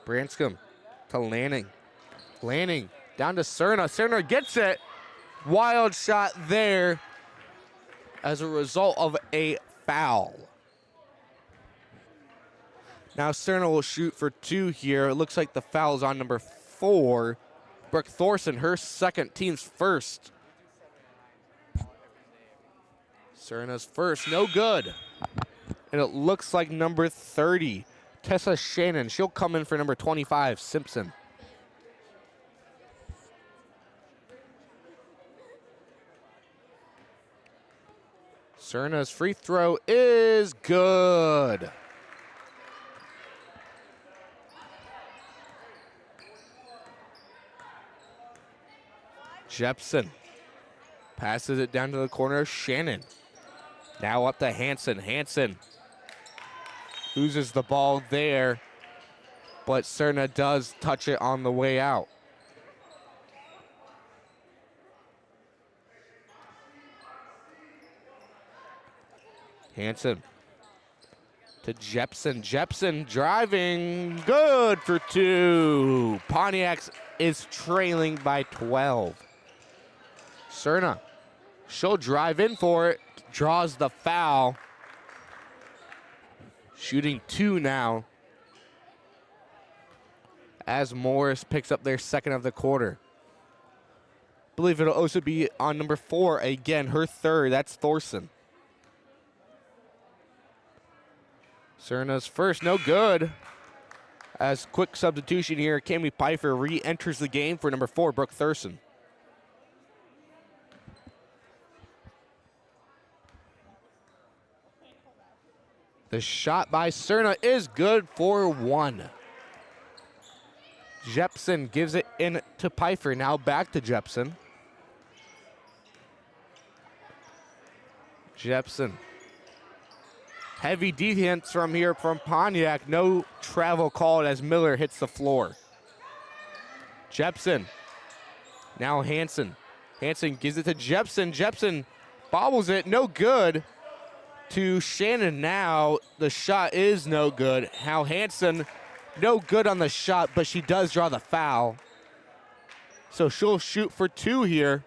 Branscombe to Lanning. Lanning down to Cerna. Cerna gets it. Wild shot there as a result of a foul. Now Cerna will shoot for 2 here. It looks like the foul is on number 4, Brooke Thorson, her second, team's first. Cerna's first, no good. And it looks like number 30, Tessa Shannon. She'll come in for number 25, Simpson. Cerna's free throw is good. Jepson passes it down to the corner of Shannon. Now up to Hanson. Hanson loses the ball there, but Cerna does touch it on the way out. Hanson to Jepson. Jepson driving, good for 2. Pontiac is trailing by 12. Cerna, she'll drive in for it, draws the foul. Shooting 2 now, as Morris picks up their second of the quarter. I believe it'll also be on number 4, again, her third, that's Thorson. Cerna's first, no good. As quick substitution here, Kami Pfeiffer re-enters the game for number 4, Brooke Thurston. The shot by Cerna is good for one. Jepson gives it in to Pfeiffer. Now back to Jepson. Jepson. Heavy defense from here from Pontiac. No travel called as Miller hits the floor. Jepson. Now Hanson. Hanson gives it to Jepson. Jepson bobbles it. No good to Shannon. Now the shot is no good. Now Hanson, no good on the shot, but she does draw the foul. So she'll shoot for two here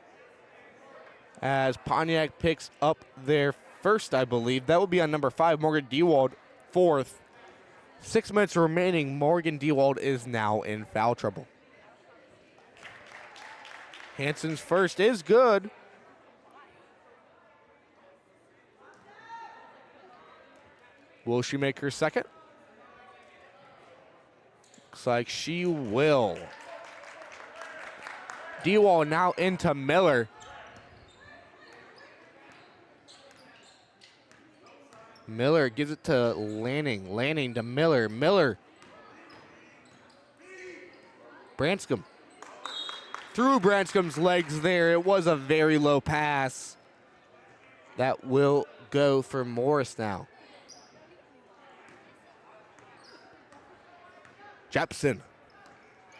as Pontiac picks up their first, I believe. That will be on number 5, Morgan Dewald, fourth. 6 minutes remaining. Morgan Dewald is now in foul trouble. Hanson's first is good. Will she make her second? Looks like she will. Dewald now into Miller. Miller gives it to Lanning. Lanning to Miller. Miller. Branscombe. Through Branscombe's legs there. It was a very low pass. That will go for Morris now. Jepson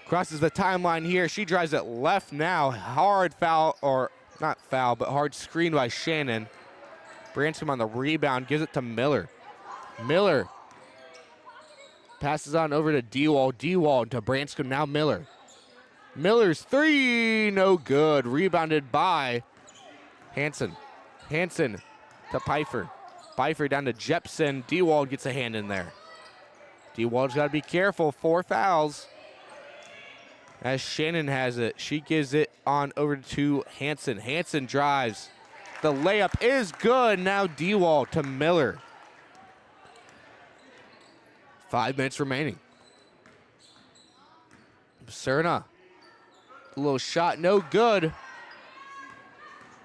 crosses the timeline here. She drives it left now. Hard foul, or not foul, but hard screen by Shannon. Branscombe on the rebound, gives it to Miller. Miller passes on over to Dewald. Dewald to Branscombe, now Miller. Miller's three, no good. Rebounded by Hanson. Hanson to Pfeiffer. Pfeiffer down to Jepson. Dewald gets a hand in there. Dewald's got to be careful. 4 fouls. As Shannon has it, she gives it on over to Hanson. Hanson drives. The layup is good. Now Dewald to Miller. 5 minutes remaining. Cerna. A little shot, no good.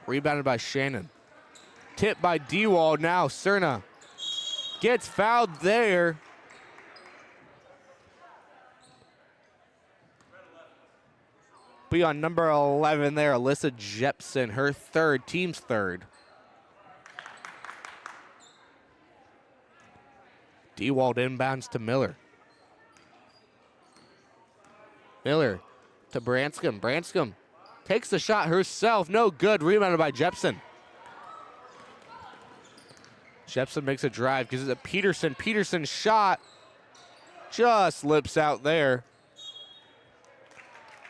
Rebounded by Shannon. Tipped by Dewald. Now Cerna gets fouled there. Be on number 11 there, Alyssa Jepson, her third, team's third. Dewald inbounds to Miller. Miller to Branscombe. Branscombe takes the shot herself, no good, rebounded by Jepson. Jepson makes a drive, gives it to Peterson. Peterson's shot just slips out there.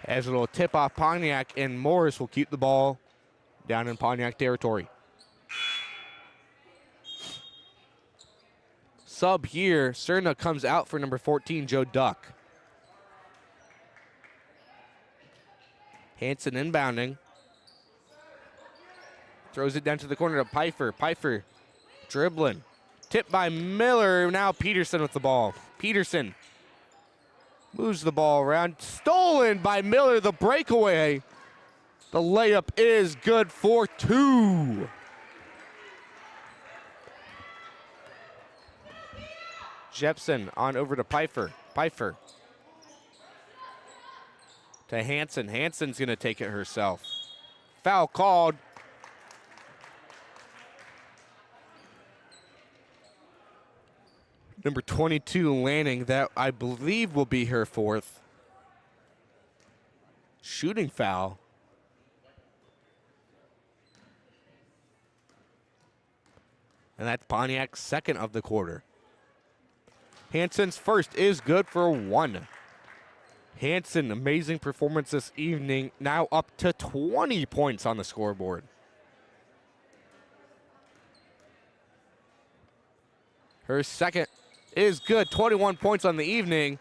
As a little tip off Pontiac, and Morris will keep the ball down in Pontiac territory. Sub here, Cerna comes out for number 14, Joe Duck. Hanson inbounding. Throws it down to the corner to Pfeiffer. Pfeiffer dribbling. Tipped by Miller, now Peterson with the ball. Peterson moves the ball around. Stolen by Miller, the breakaway. The layup is good for 2. Jepson on over to Pfeiffer. Pfeiffer to Hanson. Hanson's going to take it herself. Foul called. Number 22, Lanning, that I believe will be her 4th. Shooting foul. And that's Pontiac's second of the quarter. Hanson's first is good for 1. Hanson, amazing performance this evening, now up to 20 points on the scoreboard. Her second is good, 21 points on the evening.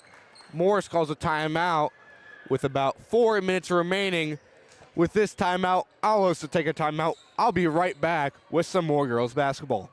Morris calls a timeout with about 4 minutes remaining. With this timeout, I'll also take a timeout. I'll be right back with some more girls basketball.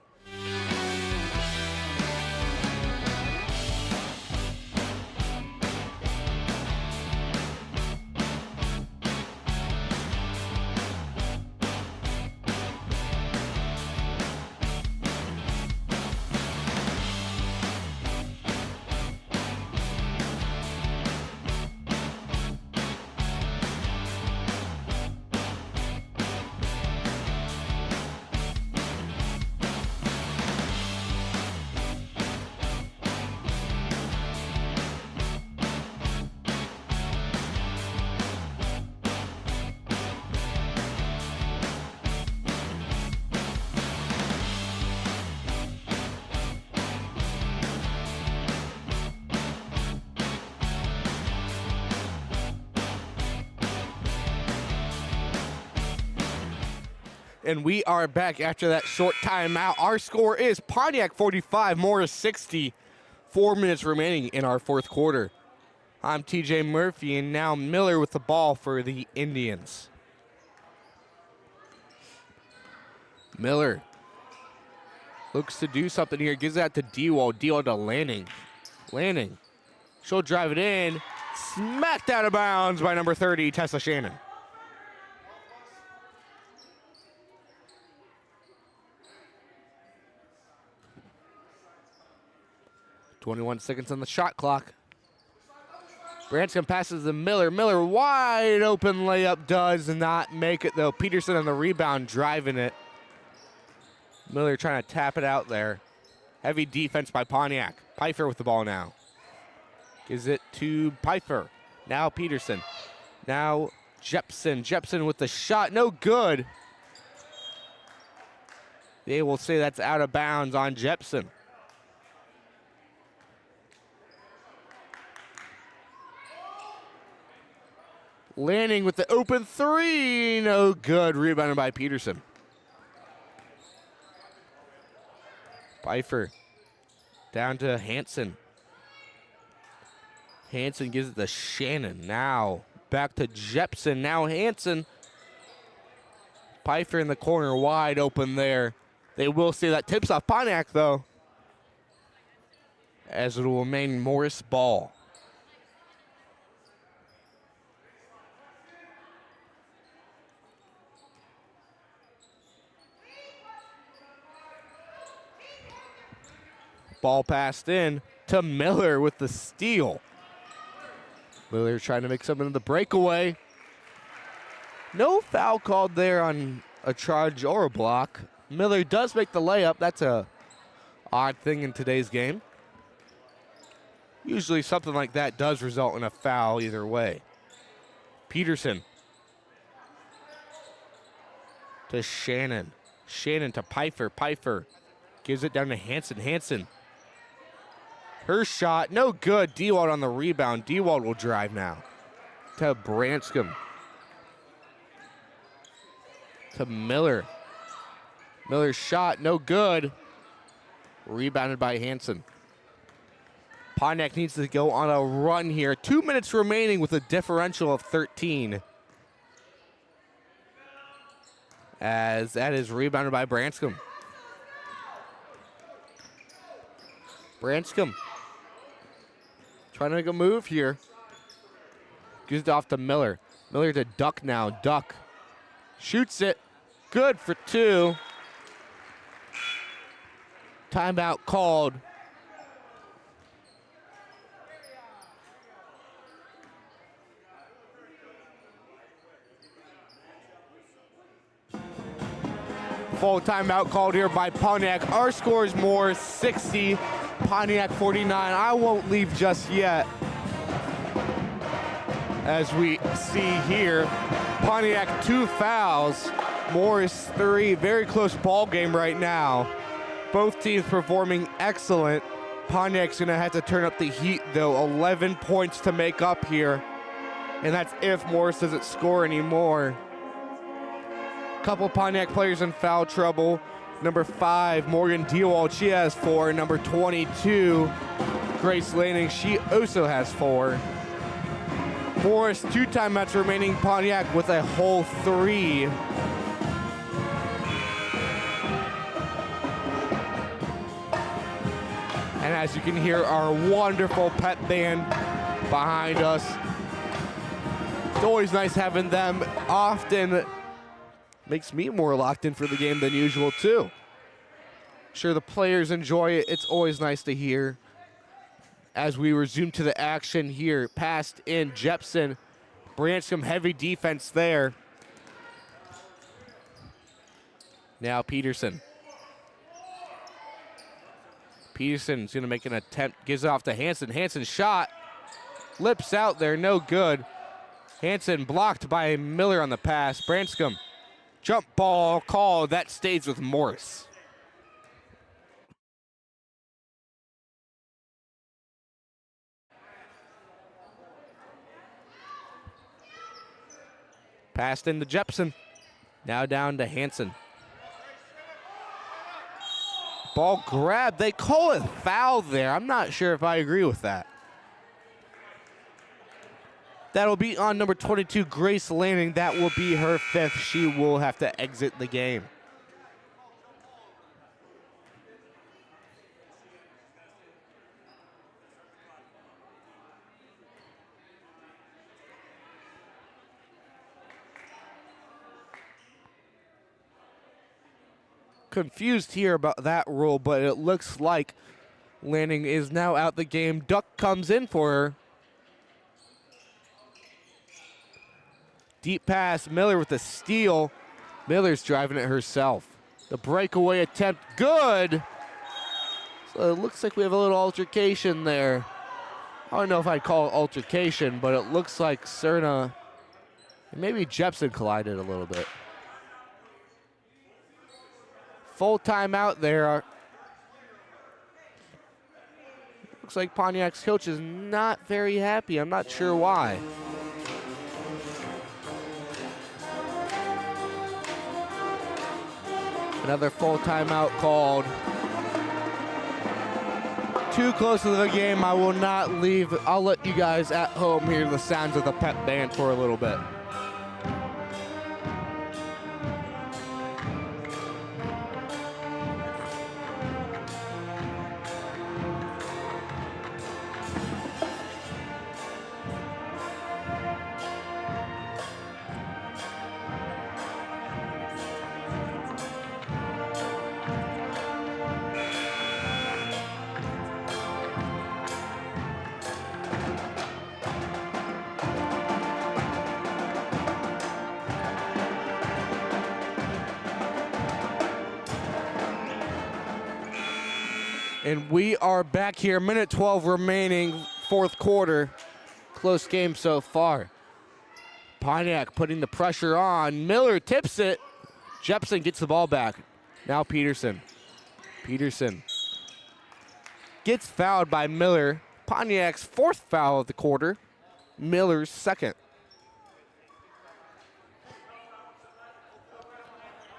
And we are back after that short timeout. Our score is Pontiac 45, Morris 60. 4 minutes remaining in our fourth quarter. I'm TJ Murphy, and now Miller with the ball for the Indians. Miller looks to do something here. Gives that to D-Wall. D-Wall to Lanning. Lanning. She'll drive it in. Smacked out of bounds by number 30, Tessa Shannon. .21 seconds on the shot clock. Branscombe passes to Miller. Miller wide open layup, does not make it though. Peterson on the rebound driving it. Miller trying to tap it out there. Heavy defense by Pontiac. Pfeiffer with the ball now. Gives it to Pfeiffer. Now Peterson. Now Jepson. Jepson with the shot. No good. They will say that's out of bounds on Jepson. Lanning with the open three. No good. Rebounded by Peterson. Pfeiffer down to Hanson. Hanson gives it to Shannon. Now back to Jepson. Now Hanson. Pfeiffer in the corner wide open there. They will say that tips off Pontiac though, as it will remain Morris ball. Ball passed in to Miller with the steal. Miller trying to make something of the breakaway. No foul called there on a charge or a block. Miller does make the layup. That's a odd thing in today's game. Usually something like that does result in a foul either way. Peterson to Shannon. Shannon to Pfeiffer. Pfeiffer gives it down to Hanson. Hanson. Her shot, no good. Dewald on the rebound. Dewald will drive now. To Branscombe. To Miller. Miller's shot, no good. Rebounded by Hanson. Pontiac needs to go on a run here. 2 minutes remaining with a differential of 13. As that is rebounded by Branscombe. Branscombe trying to make a move here. Gives it off to Miller. Miller to Duck now. Duck shoots it. Good for two. Timeout called. Full timeout called here by Pontiac. Our score is more 60. Pontiac 49. I won't leave just yet. As we see here, Pontiac 2 fouls, Morris 3. Very close ball game right now. Both teams performing excellent. Pontiac's gonna have to turn up the heat though. 11 points to make up here. And that's if Morris doesn't score anymore. Couple Pontiac players in foul trouble. Number 5, Morgan Dewald, she has 4. Number 22, Grace Lanning, she also has 4. Morris, 2 timeouts remaining. Pontiac with a whole 3. And as you can hear, our wonderful pep band behind us. It's always nice having them. Often makes me more locked in for the game than usual too. Sure, the players enjoy it. It's always nice to hear. As we resume to the action here, passed in Jepson. Branscombe, heavy defense there. Now Peterson. Peterson's gonna make an attempt, gives it off to Hanson. Hanson shot, lips out there, no good. Hanson blocked by Miller on the pass. Branscombe, jump ball call, that stays with Morris. Passed into Jepson. Now down to Hanson. Ball grab. They call it foul there. I'm not sure if I agree with that. That'll be on number 22, Grace Lanning. That will be her 5th. She will have to exit the game. Confused here about that rule, but it looks like Lanning is now out the game. Duck comes in for her. Deep pass, Miller with the steal. Miller's driving it herself. The breakaway attempt, good. So it looks like we have a little altercation there. I don't know if I'd call it altercation, but it looks like Cerna and maybe Jepson collided a little bit. Full timeout there. Looks like Pontiac's coach is not very happy. I'm not sure why. Another full timeout called. Too close to the game. I will not leave. I'll let you guys at home hear the sounds of the pep band for a little bit. And we are back here, minute 12 remaining, 4th quarter. Close game so far. Pontiac putting the pressure on. Miller tips it. Jepson gets the ball back. Now Peterson. Peterson gets fouled by Miller. Pontiac's 4th foul of the quarter. Miller's 2nd.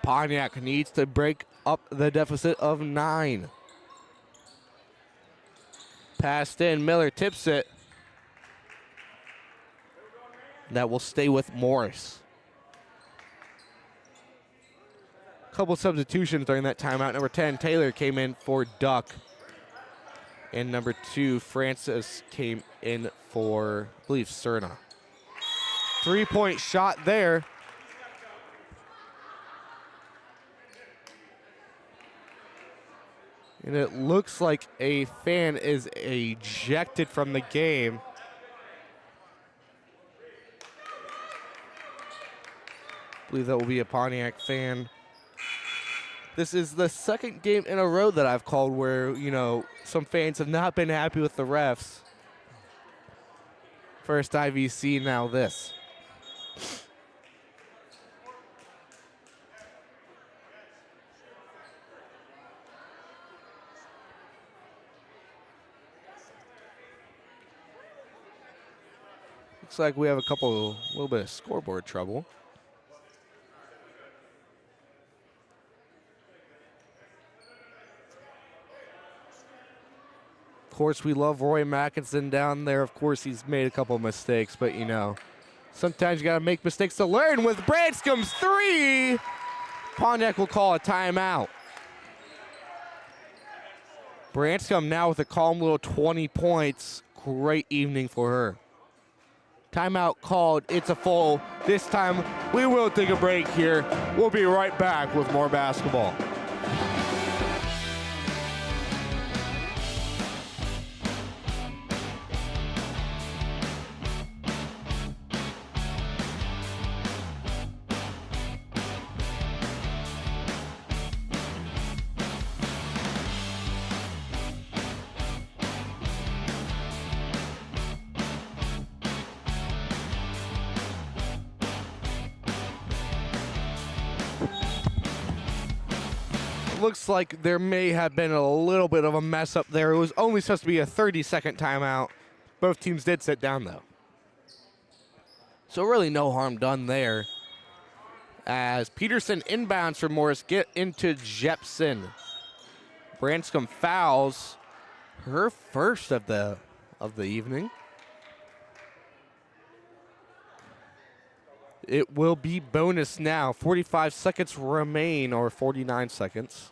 Pontiac needs to break up the deficit of 9. Passed in, Miller tips it. That will stay with Morris. Couple substitutions during that timeout. Number 10, Taylor came in for Duck. And number 2, Francis came in for, I believe, Cerna. 3-point shot there. And it looks like a fan is ejected from the game. I believe that will be a Pontiac fan. This is the 2nd game in a row that I've called where, you know, some fans have not been happy with the refs. First IVC, now this. Looks like we have a little bit of scoreboard trouble. Of course, we love Roy Mackinson down there. Of course, he's made a couple of mistakes, but you know, sometimes you gotta make mistakes to learn. With Branscom's 3, Pontiac will call a timeout. Branscombe now with a calm little 20 points. Great evening for her. Timeout called. It's a full. This time we will take a break here. We'll be right back with more basketball. Looks like there may have been a little bit of a mess up there. It was only supposed to be a 30-second timeout. Both teams did sit down, though. So really no harm done there. As Peterson inbounds for Morris, get into Jepson. Branscombe fouls her first of the evening. It will be bonus now. 45 seconds remain, or 49 seconds.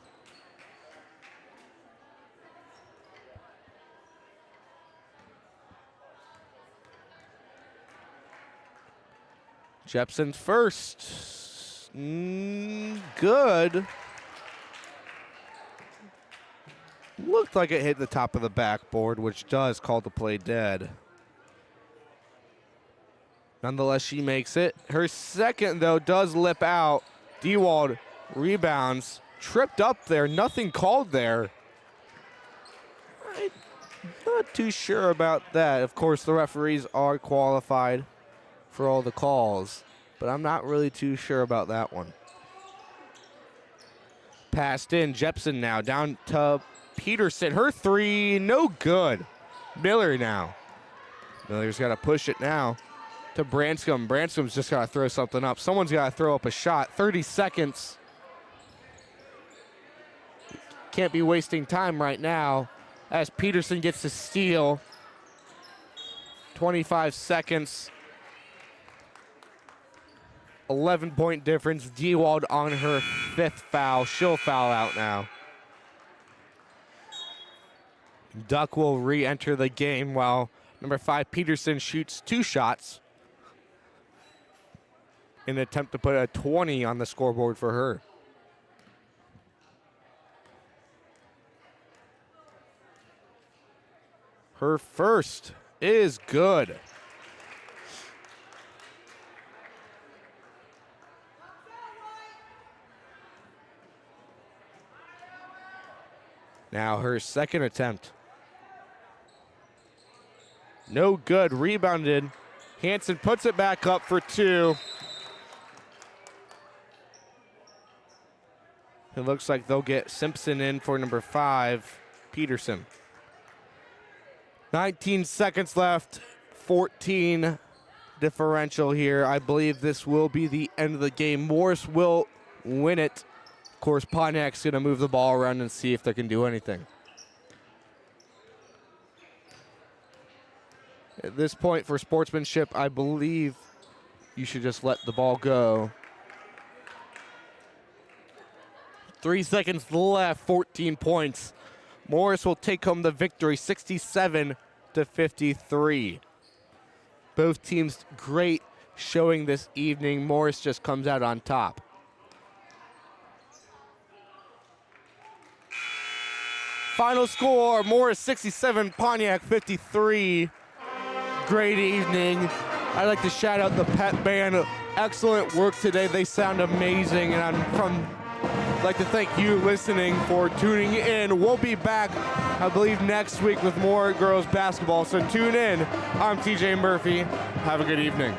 Jepson first. Good. Looked like it hit the top of the backboard, which does call the play dead. Nonetheless, she makes it. Her second, though, does lip out. Dewald rebounds. Tripped up there. Nothing called there. I'm not too sure about that. Of course, the referees are qualified for all the calls, but I'm not really too sure about that one. Passed in. Jepson now down to Peterson. Her three, no good. Miller now. Miller's got to push it now to Branscombe. Branscome's just got to throw something up. Someone's got to throw up a shot. 30 seconds. Can't be wasting time right now as Peterson gets to steal. 25 seconds. 11-point difference. Dewald on her fifth foul. She'll foul out now. Duck will re-enter the game while number 5 Peterson shoots 2 shots in an attempt to put a 20 on the scoreboard for her. Her first is good. Now her second attempt. No good. Rebounded. Hanson puts it back up for 2. It looks like they'll get Simpson in for number 5, Peterson. 19 seconds left. 14 differential here. I believe this will be the end of the game. Morris will win it. Of course, Pontiac's going to move the ball around and see if they can do anything. At this point, for sportsmanship, I believe you should just let the ball go. 3 seconds left, 14 points. Morris will take home the victory, 67-53. Both teams great showing this evening. Morris just comes out on top. Final score, Morris 67, Pontiac 53. Great evening. I'd like to shout out the Pet Band. Excellent work today. They sound amazing. And I'd like to thank you listening for tuning in. We'll be back, I believe, next week with more girls basketball. So tune in. I'm TJ Murphy. Have a good evening.